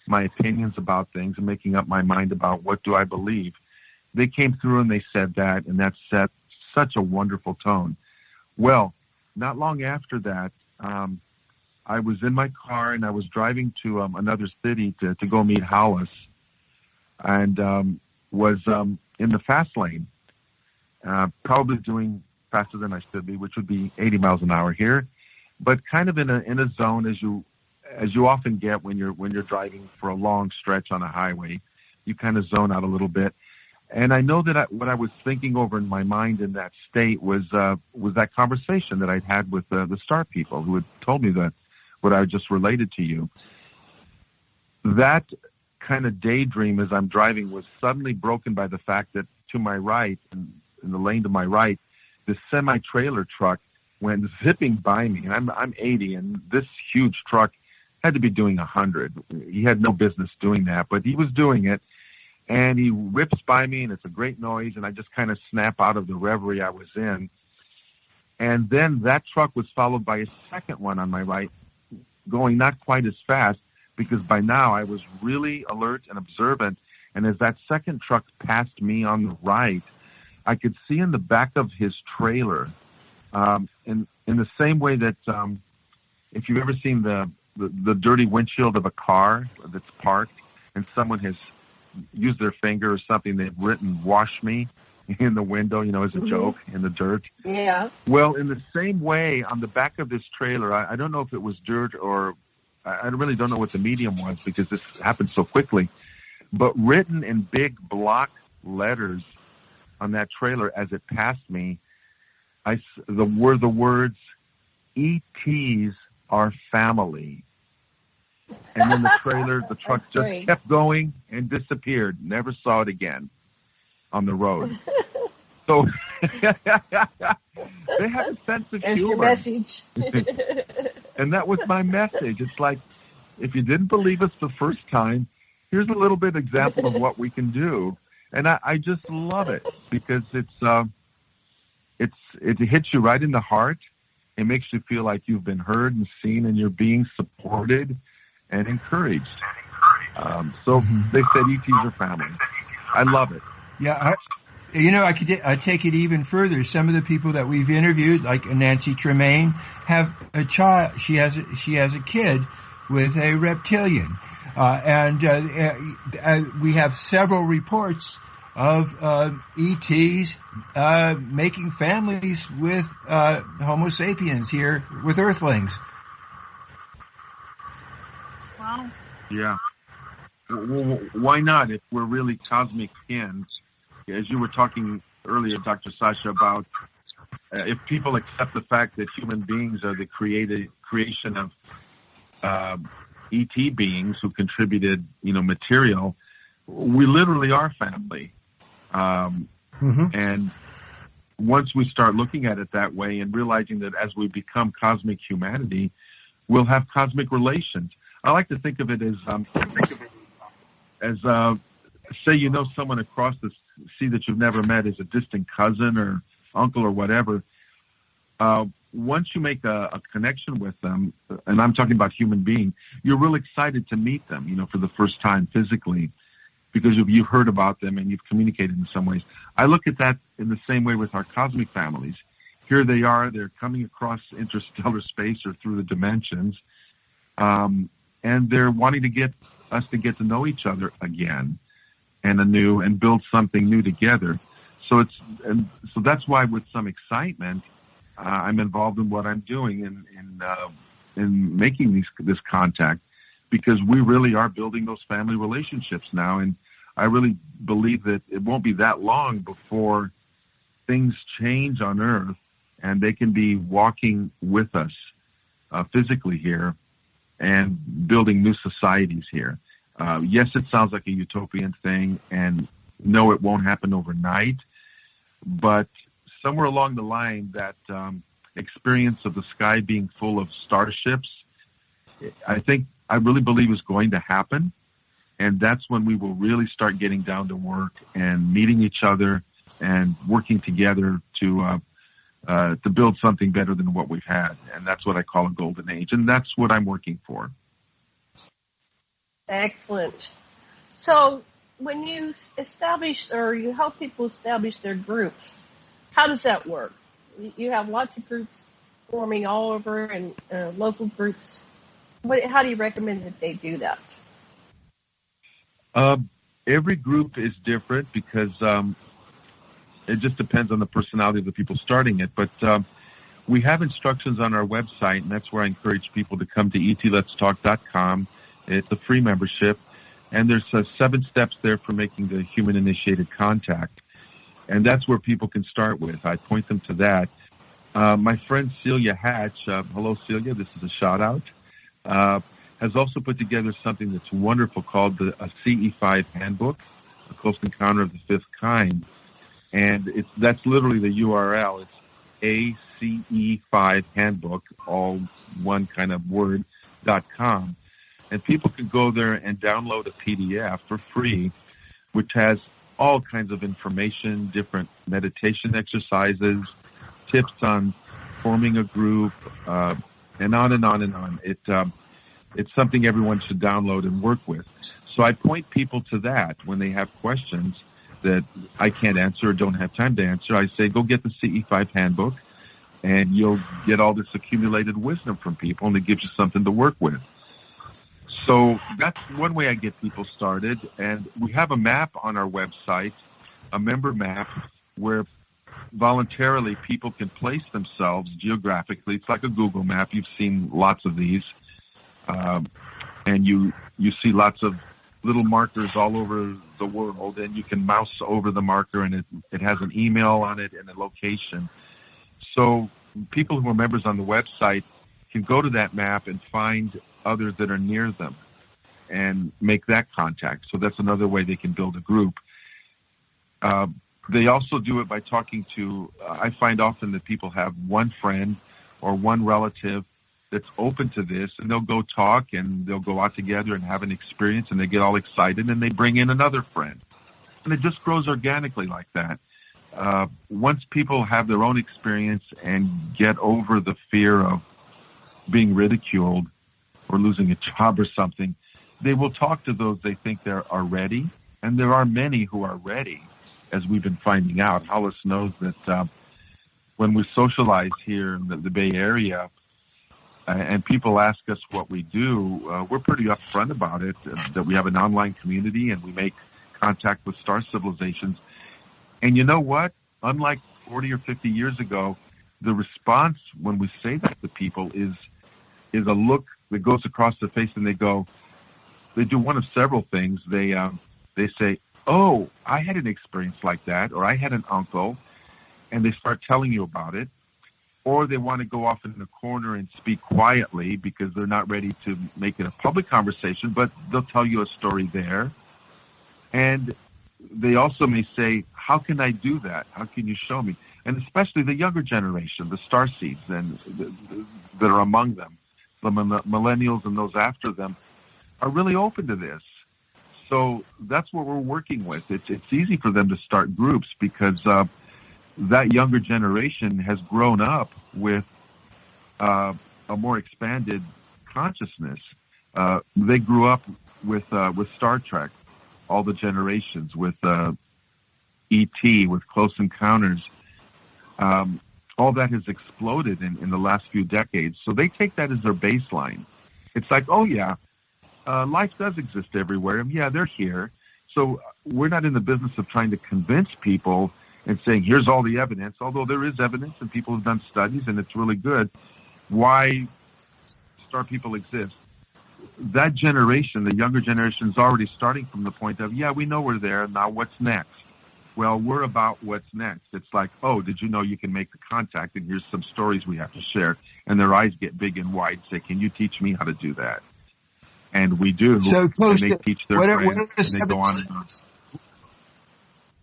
my opinions about things and making up my mind about what do I believe. They came through and they said that, and that set such a wonderful tone. Well, not long after that, I was in my car and I was driving to another city to go meet Hollis, and was in the fast lane, probably doing faster than I should be, which would be 80 miles an hour here, but kind of in a zone as you often get when you're driving for a long stretch on a highway. You kind of zone out a little bit. And I know that what I was thinking over in my mind in that state was that conversation that I'd had with the star people who had told me that what I just related to you. That kind of daydream as I'm driving was suddenly broken by the fact that to my right, in the lane to my right, this semi-trailer truck went zipping by me. And I'm 80, and this huge truck had to be doing 100. He had no business doing that, but he was doing it. And he rips by me, and it's a great noise, and I just kind of snap out of the reverie I was in. And then that truck was followed by a second one on my right, going not quite as fast, because by now I was really alert and observant. And as that second truck passed me on the right, I could see in the back of his trailer, in the same way that if you've ever seen the dirty windshield of a car that's parked and someone has used their finger or something, they've written "wash me" in the window, as a joke, in the dirt. Yeah. Well, in the same way, on the back of this trailer, I don't know if it was dirt or I really don't know what the medium was, because this happened so quickly, but written in big block letters on that trailer as it passed me, the words "ETs are family." And then the truck just kept going and disappeared. Never saw it again on the road. So they have a sense of humor. Your message. And that was my message. It's like, if you didn't believe us the first time, here's a little bit example of what we can do. And I just love it because it hits you right in the heart. It makes you feel like you've been heard and seen, and you're being supported and encouraged. So they said ETs are family. I love it. Yeah, I take it even further. Some of the people that we've interviewed, like Nancy Tremaine, have a child. She has a kid with a reptilian, and we have several reports of ETs making families with Homo sapiens here with Earthlings. Wow. Yeah. Well, why not? If we're really cosmic kin, as you were talking earlier, Dr. Sasha, about if people accept the fact that human beings are the creation of ET beings who contributed, material, we literally are family. And once we start looking at it that way and realizing that as we become cosmic humanity, we'll have cosmic relations. I like to think of it as say someone across the sea that you've never met as a distant cousin or uncle or whatever. Once you make a connection with them, and I'm talking about human being, you're real excited to meet them, for the first time physically, because you've heard about them and you've communicated in some ways. I look at that in the same way with our cosmic families. Here they are, they're coming across interstellar space or through the dimensions, and they're wanting to get us to get to know each other again and anew and build something new together. So that's why with some excitement, I'm involved in what I'm doing in making this contact, because we really are building those family relationships now. And I really believe that it won't be that long before things change on Earth and they can be walking with us physically here and building new societies here. Yes, it sounds like a utopian thing, and no, it won't happen overnight, but somewhere along the line, that experience of the sky being full of starships, I really believe is going to happen. And that's when we will really start getting down to work and meeting each other and working together to build something better than what we've had. And that's what I call a golden age. And that's what I'm working for. Excellent. So when you establish or you help people establish their groups, how does that work? You have lots of groups forming all over and local groups. How do you recommend that they do that? Every group is different because it just depends on the personality of the people starting it. But we have instructions on our website, and that's where I encourage people to come to ETLetsTalk.com. It's a free membership, and there's 7 steps there for making the human-initiated contact. And that's where people can start with. I point them to that. My friend Celia Hatch, hello Celia, this is a shout-out, has also put together something that's wonderful called a CE5 Handbook, A Close Encounter of the Fifth Kind. And that's literally the URL. It's ACE5 Handbook, all one kind of word, .com. And people can go there and download a PDF for free, which has all kinds of information, different meditation exercises, tips on forming a group, and on and on and on. It's something everyone should download and work with. So I point people to that when they have questions that I can't answer or don't have time to answer. I say, go get the CE5 Handbook, and you'll get all this accumulated wisdom from people, and it gives you something to work with. So that's one way I get people started. And we have a map on our website, a member map, where voluntarily people can place themselves geographically. It's like a Google map. You've seen lots of these. And you see lots of little markers all over the world, and you can mouse over the marker, and it has an email on it and a location. So people who are members on the website can go to that map and find others that are near them and make that contact. So that's another way they can build a group. They also do it by talking to, I find often that people have one friend or one relative that's open to this, and they'll go talk, and they'll go out together and have an experience, and they get all excited, and they bring in another friend. And it just grows organically like that. Once people have their own experience and get over the fear of being ridiculed or losing a job or something, they will talk to those they think are ready. And there are many who are ready, as we've been finding out. Hollis knows that when we socialize here in the Bay Area, and people ask us what we do, we're pretty upfront about it, that we have an online community and we make contact with star civilizations. And you know what? Unlike 40 or 50 years ago, the response when we say that to people is a look that goes across the face, and they do one of several things. They say, "Oh, I had an experience like that," or "I had an uncle," and they start telling you about it. Or they want to go off in the corner and speak quietly because they're not ready to make it a public conversation, but they'll tell you a story there. And they also may say, "How can I do that? How can you show me?" And especially the younger generation, the starseeds and that are among them, the millennials and those after them, are really open to this. So that's what we're working with. It's easy for them to start groups because that younger generation has grown up with a more expanded consciousness. They grew up with Star Trek, all the generations, with E.T., with Close Encounters. All that has exploded in the last few decades. So they take that as their baseline. It's like, oh, yeah, life does exist everywhere. And, yeah, they're here. So we're not in the business of trying to convince people and saying, here's all the evidence, although there is evidence and people have done studies and it's really good, why star people exist. That generation, the younger generation, is already starting from the point of, yeah, we know we're there, now what's next? Well, we're about what's next. It's like, oh, did you know you can make the contact, and here's some stories we have to share. And their eyes get big and wide, say, can you teach me how to do that? And we do. So, Kosta, and they teach their friends, and they go on and on.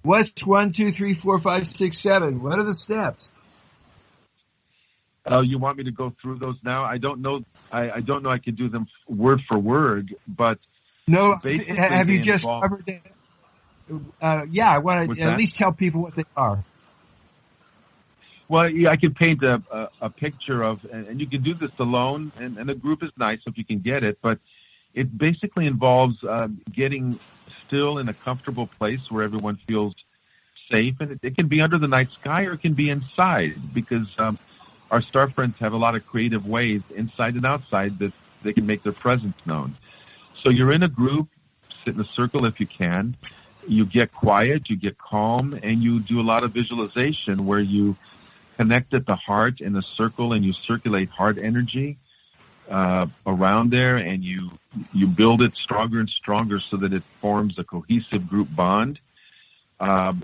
What's 1, 2, 3, 4, 5, 6, 7? What are the steps? You want me to go through those now? I don't know. I don't know. I can do them word for word, but no. Have you just covered it? Yeah, I want to at least tell people what they are. Well, yeah, I can paint a picture of, and you can do this alone, and a group is nice if you can get it, but it basically involves getting still in a comfortable place where everyone feels safe, and it can be under the night sky or it can be inside, because our star friends have a lot of creative ways inside and outside that they can make their presence known. So you're in a group, sit in a circle if you can, you get quiet, you get calm, and you do a lot of visualization where you connect at the heart in a circle and you circulate heart energy around there, and you build it stronger and stronger so that it forms a cohesive group bond.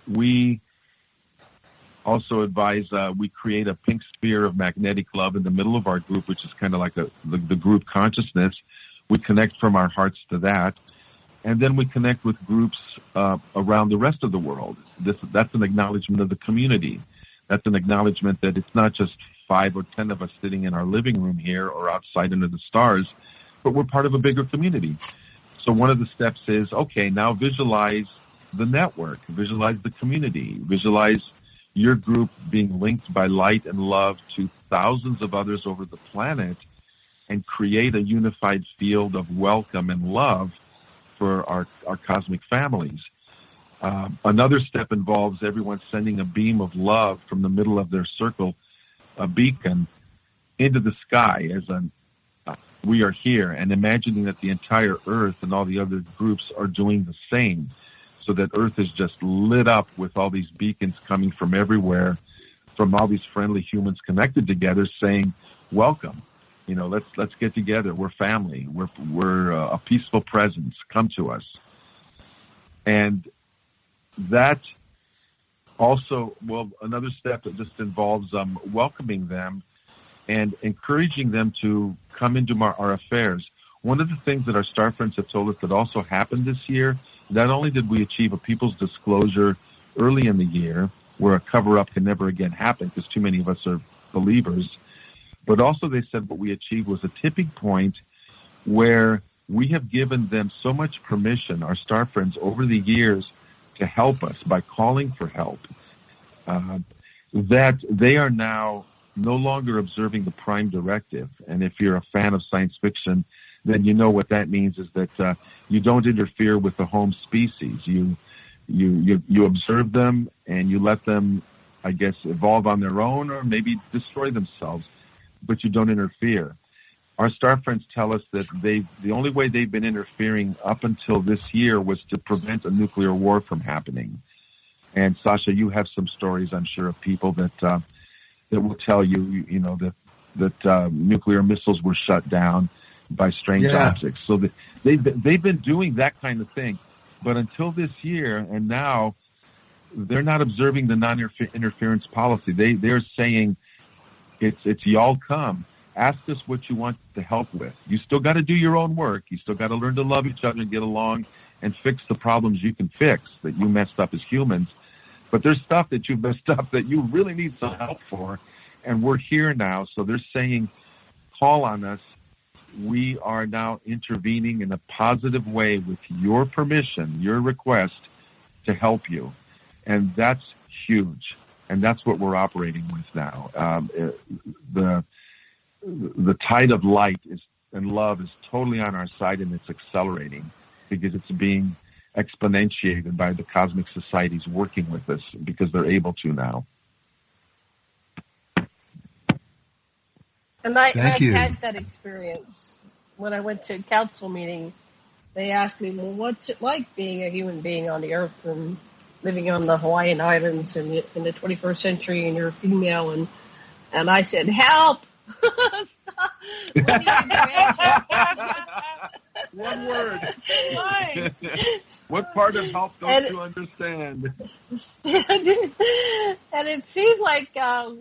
We also advise we create a pink sphere of magnetic love in the middle of our group, which is kind of like the group consciousness. We connect from our hearts to that. And then we connect with groups around the rest of the world. That's an acknowledgement of the community. That's an acknowledgement that it's not just 5 or 10 of us sitting in our living room here or outside under the stars, but we're part of a bigger community. So one of the steps is, okay, now visualize the network, visualize the community, visualize your group being linked by light and love to thousands of others over the planet, and create a unified field of welcome and love for our cosmic families. Another step involves everyone sending a beam of love from the middle of their circle, a beacon, into the sky as we are here, and imagining that the entire Earth and all the other groups are doing the same, so that Earth is just lit up with all these beacons coming from everywhere, from all these friendly humans connected together, saying, welcome. You know, let's get together. We're family. We're a peaceful presence. Come to us. And that also, well, another step that just involves welcoming them and encouraging them to come into our affairs. One of the things that our star friends have told us that also happened this year, not only did we achieve a people's disclosure early in the year, where a cover-up can never again happen because too many of us are believers, But also they said what we achieved was a tipping point where we have given them so much permission, our star friends, over the years to help us by calling for help, that they are now no longer observing the prime directive. And if you're a fan of science fiction, then you know what that means is that you don't interfere with the home species. You observe them and you let them, I guess, evolve on their own or maybe destroy themselves, but you don't interfere. Our star friends tell us that the only way they've been interfering up until this year was to prevent a nuclear war from happening. And Sasha, you have some stories, I'm sure, of people that will tell you, that nuclear missiles were shut down by strange objects. So they've been doing that kind of thing, but until this year, and now they're not observing the non-interference policy. They're saying it's y'all come. Ask us what you want to help with. You still got to do your own work. You still got to learn to love each other and get along and fix the problems you can fix that you messed up as humans. But there's stuff that you've messed up that you really need some help for, and we're here now. So they're saying, call on us. We are now intervening in a positive way with your permission, your request to help you. And that's huge. And that's what we're operating with now. The tide of light and love is totally on our side, and it's accelerating because it's being exponentiated by the cosmic societies working with us because they're able to now. And I had that experience when I went to a council meeting. They asked me, well, what's it like being a human being on the earth and living on the Hawaiian Islands in the 21st century, and you're a female? And I said, help! Stop. One word. What part of help don't you understand? And it seemed like, I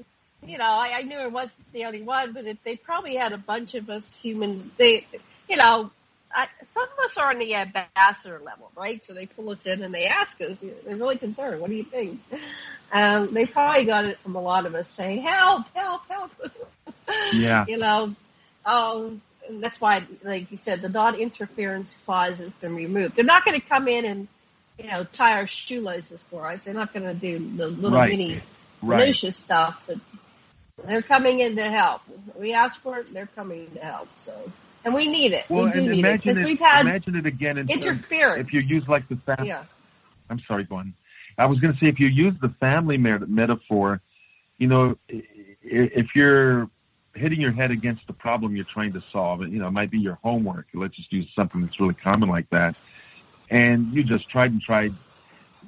knew it wasn't the only one, but they probably had a bunch of us humans. Some of us are on the ambassador level, right? So they pull us in and they ask us. They're really concerned. What do you think? They probably got it from a lot of us saying, help, help, help. Yeah. And that's why, like you said, the non-interference clause has been removed. They're not going to come in and, tie our shoelaces for us. They're not going to do the little mini minutia stuff, but they're coming in to help. We ask for it, they're coming to help. So, and we need it. Well, we do need it because we've had imagine it again in interference. If you use like the family. Yeah. I'm sorry, go on. I was going to say, if you use the family metaphor, if you're hitting your head against the problem you're trying to solve, it might be your homework. Let's just use something that's really common like that. And you just tried and tried.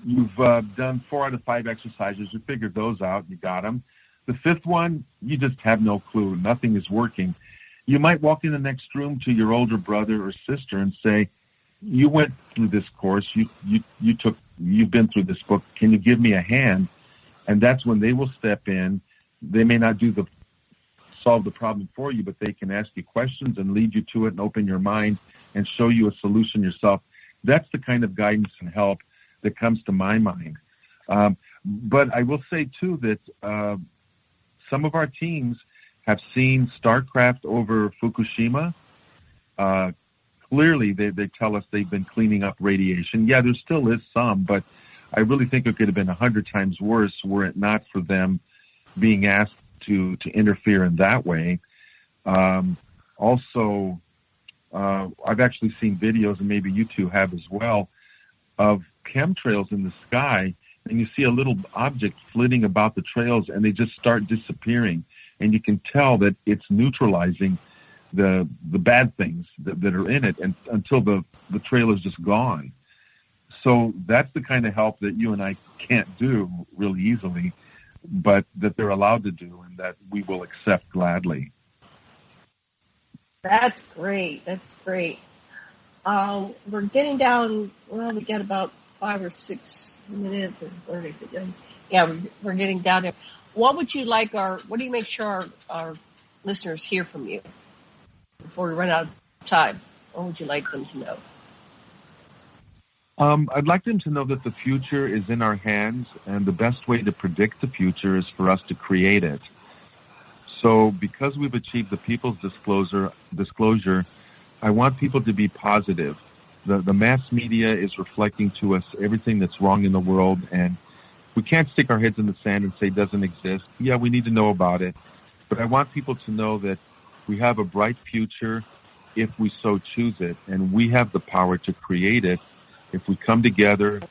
You've done 4 out of 5 exercises. You figured those out. You got them. The 5th one, you just have no clue. Nothing is working. You might walk in the next room to your older brother or sister and say, you went through this course. You've been through this book. Can you give me a hand? And that's when they will step in. They may not solve the problem for you, but they can ask you questions and lead you to it and open your mind and show you a solution yourself. That's the kind of guidance and help that comes to my mind. But I will say, too, that some of our teams have seen StarCraft over Fukushima. Clearly, they tell us they've been cleaning up radiation. Yeah, there still is some, but I really think it could have been 100 times worse were it not for them being asked to interfere in that way. Also, I've actually seen videos, and maybe you two have as well, of chemtrails in the sky, and you see a little object flitting about the trails, and they just start disappearing. And you can tell that it's neutralizing the bad things that are in it, and until the trail is just gone. So that's the kind of help that you and I can't do really easily, but that they're allowed to do and that we will accept gladly. That's great. That's great. We're getting down, we got about 5 or 6 minutes. Yeah, we're getting down there. What would you like what do you make sure our listeners hear from you before we run out of time? What would you like them to know? I'd like them to know that the future is in our hands, and the best way to predict the future is for us to create it. So because we've achieved the people's disclosure, I want people to be positive. The mass media is reflecting to us everything that's wrong in the world, and we can't stick our heads in the sand and say it doesn't exist. Yeah, we need to know about it. But I want people to know that we have a bright future if we so choose it, and we have the power to create it if we come together,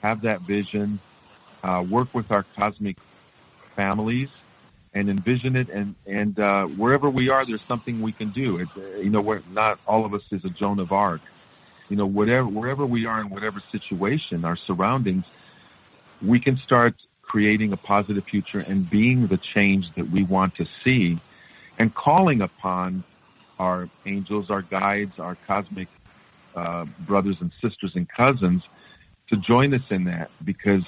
have that vision, work with our cosmic families, and envision it. And wherever we are, there's something we can do. Not all of us is a Joan of Arc. Wherever we are in whatever situation, our surroundings, we can start creating a positive future and being the change that we want to see, and calling upon our angels, our guides, our cosmic brothers and sisters and cousins to join us in that, because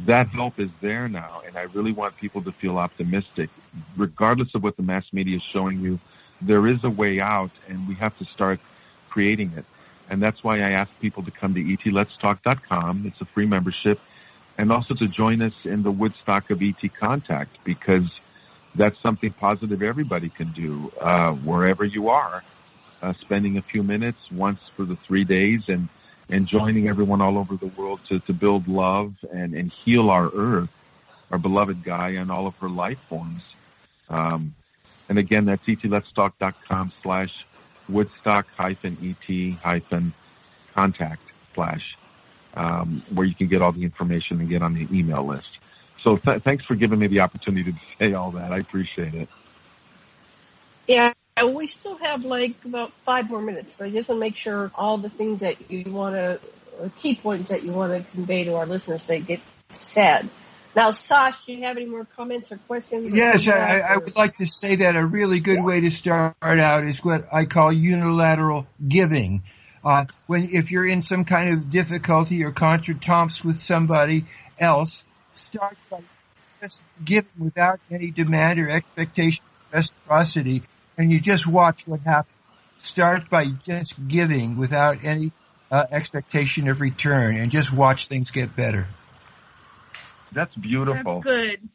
that help is there now. And I really want people to feel optimistic. Regardless of what the mass media is showing you, there is a way out, and we have to start creating it. And that's why I ask people to come to ETLetsTalk.com. It's a free membership. And also to join us in the Woodstock of ET Contact, because that's something positive everybody can do, wherever you are, spending a few minutes once for the 3 days and joining everyone all over the world to build love and heal our Earth, our beloved Gaia, and all of her life forms. And again, that's ETLetsTalk.com/Woodstock-ET-Contact/ where you can get all the information and get on the email list. So thanks for giving me the opportunity to say all that. I appreciate it. Yeah, we still have about 5 more minutes. So I just want to make sure all the things that you want to, key points that you want to convey to our listeners, they get said. Now, Sasha, do you have any more comments or questions? Yes, I would like to say that a really good way to start out is what I call unilateral giving. If you're in some kind of difficulty or contretemps with somebody else, start by just giving without any demand or expectation of reciprocity, and you just watch what happens. Start by just giving without any expectation of return, and just watch things get better. That's beautiful. That's good.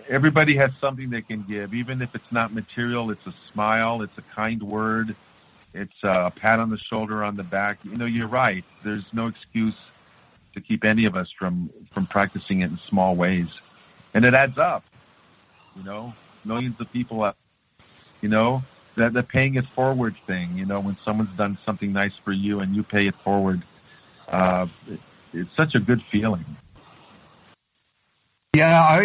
Everybody has something they can give, even if it's not material. It's a smile, it's a kind word, it's a pat on the shoulder, on the back. You're right. There's no excuse to keep any of us from practicing it in small ways. And it adds up. Millions of people, the paying it forward thing, when someone's done something nice for you and you pay it forward, it's such a good feeling. Yeah,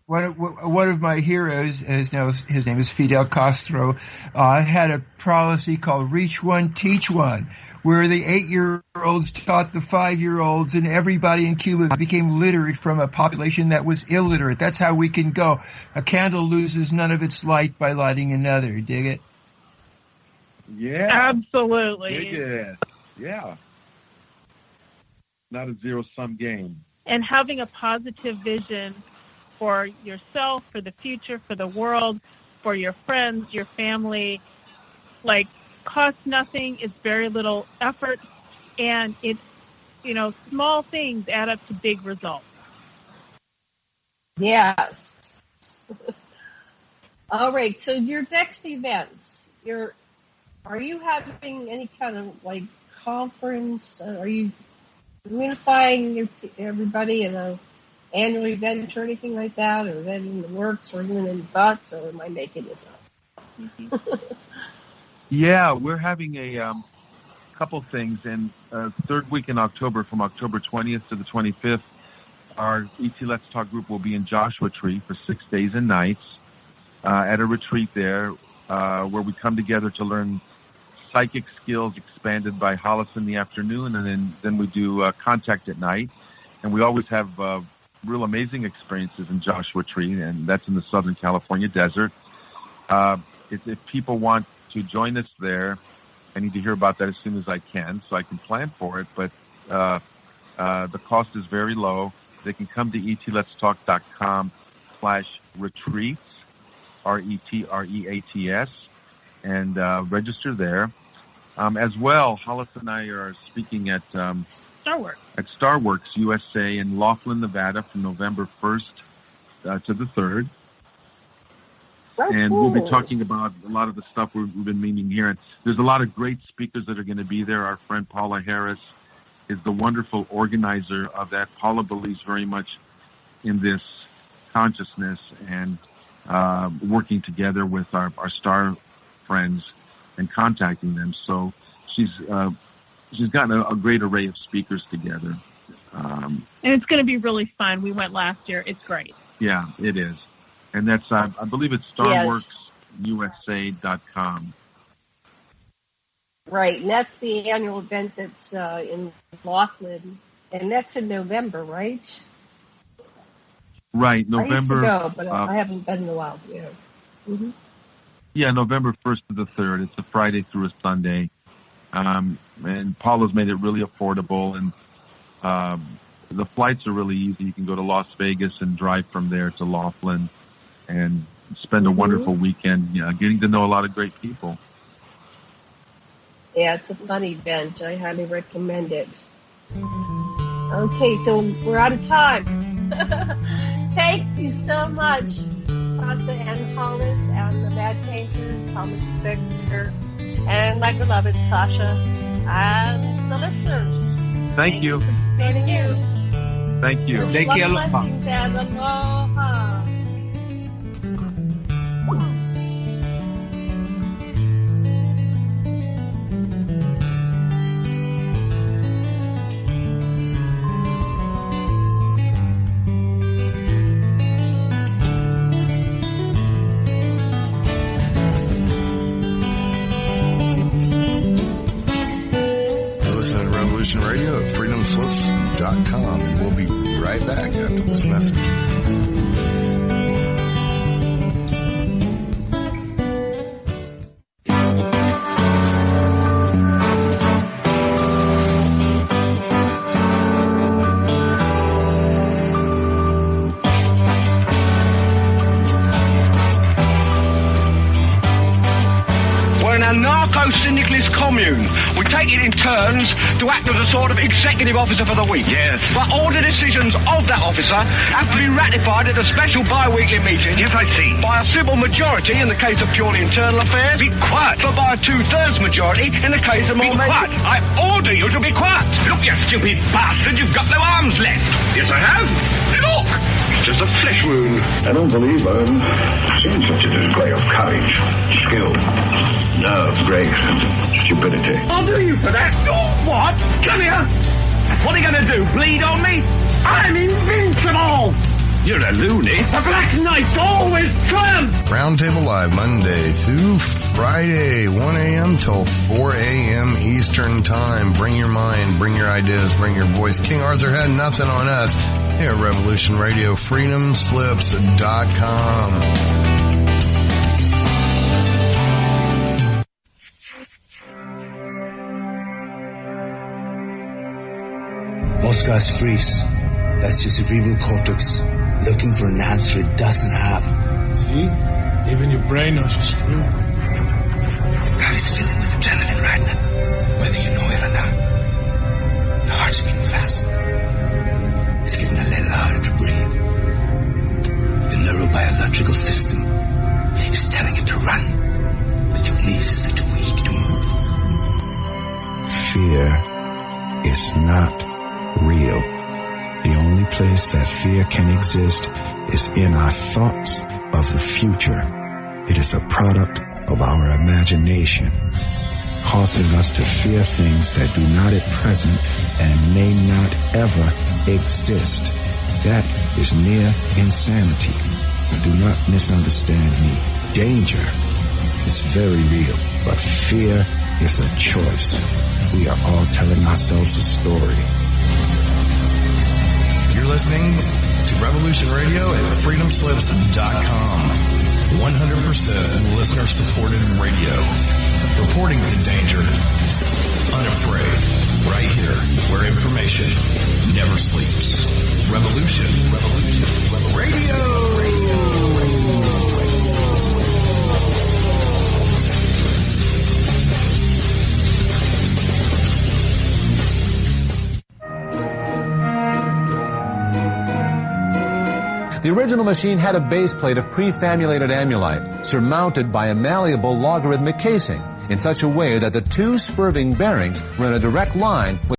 one of my heroes, his name is Fidel Castro, had a policy called Reach One, Teach One, where the 8-year-olds taught the 5-year-olds, and everybody in Cuba became literate from a population that was illiterate. That's how we can go. A candle loses none of its light by lighting another. Dig it? Yeah. Absolutely. Dig it. Yeah. Not a zero-sum game. And having a positive vision for yourself, for the future, for the world, for your friends, your family, costs nothing. It's very little effort, and it's, small things add up to big results. Yes. All right. So your next events, are you having any kind of conference? Are you unifying everybody in an annual event or anything like that, or is that in the works, or even in thoughts, or am I making this up? Yeah, we're having a couple things in third week in October, from October 20th to the 25th. Our ET Let's Talk group will be in Joshua Tree for 6 days and nights at a retreat there where we come together to learn psychic skills expanded by Hollis in the afternoon, and then we do contact at night. And we always have real amazing experiences in Joshua Tree, and that's in the Southern California desert. If people want to join us there, I need to hear about that as soon as I can, so I can plan for it. But the cost is very low. They can come to ETLetsTalk.com/retreats, RETREATS, and register there. As well, Hollis and I are speaking at Starworks USA in Laughlin, Nevada, from November 1st to the 3rd. And we'll be talking about a lot of the stuff we've been meaning here. And there's a lot of great speakers that are going to be there. Our friend Paula Harris is the wonderful organizer of that. Paula believes very much in this consciousness and working together with our star friends and contacting them. So she's gotten a great array of speakers together. And it's going to be really fun. We went last year. It's great. Yeah, it is. And that's, I believe it's StarWorksUSA.com. Right, and that's the annual event that's in Laughlin, and that's in November, right? Right, November. I used to go, but I haven't been in a while. Yeah. Mm-hmm. Yeah, November 1st to the 3rd. It's a Friday through a Sunday. And Paula's made it really affordable, and the flights are really easy. You can go to Las Vegas and drive from there to Laughlin and spend a wonderful weekend, getting to know a lot of great people. Yeah, it's a fun event. I highly recommend it. Okay, so we're out of time. Thank you so much, Kosta and Hollis and the Mad Painter, Thomas Victor, and my beloved Sasha, and the listeners. Thank you. Thank you. Thank you. Thank you. Blessings and aloha. Radio at freedomslips.com, and we'll be right back after this message. Syndicalist commune. We take it in turns to act as a sort of executive officer for the week. Yes. But all the decisions of that officer have to be ratified at a special bi-weekly meeting. Yes, I see. By a simple majority in the case of purely internal affairs. Be quiet. But by a 2/3 majority in the case of more... Be quiet. I order you to be quiet. Look, you stupid bastard, you've got no arms left. Yes, I have. Look. Just a flesh wound. I don't believe I've seen such a display of courage, skill, nerve, grace, and stupidity. I'll do you for that. Oh, what? Come here. What are you going to do, bleed on me? I'm invincible. You're a loony. The Black Knight always triumphs. Roundtable Live Monday through Friday, 1 a.m. till 4 a.m. Eastern Time. Bring your mind, bring your ideas, bring your voice. King Arthur had nothing on us here at Revolution Radio, freedomslips.com. Most guys freeze. That's your cerebral cortex looking for an answer it doesn't have. See? Even your brain knows you're screwed. The body's filling with adrenaline right now, whether you know it or not. Your heart's beating fast. It's getting a little harder to breathe. The neurobiological system is telling you to run, but your knees are too weak to move. Fear is not real. The only place that fear can exist is in our thoughts of the future. It is a product of our imagination, causing us to fear things that do not at present and may not ever exist. That is near insanity. Do not misunderstand me. Danger is very real, but fear is a choice. We are all telling ourselves a story. You're listening to Revolution Radio at freedomslips.com. 100% listener-supported radio. Reporting to danger, unafraid. Right here, where information never sleeps. Revolution Radio. The original machine had a base plate of prefamulated amulite, surmounted by a malleable logarithmic casing, in such a way that the two spurving bearings were in a direct line with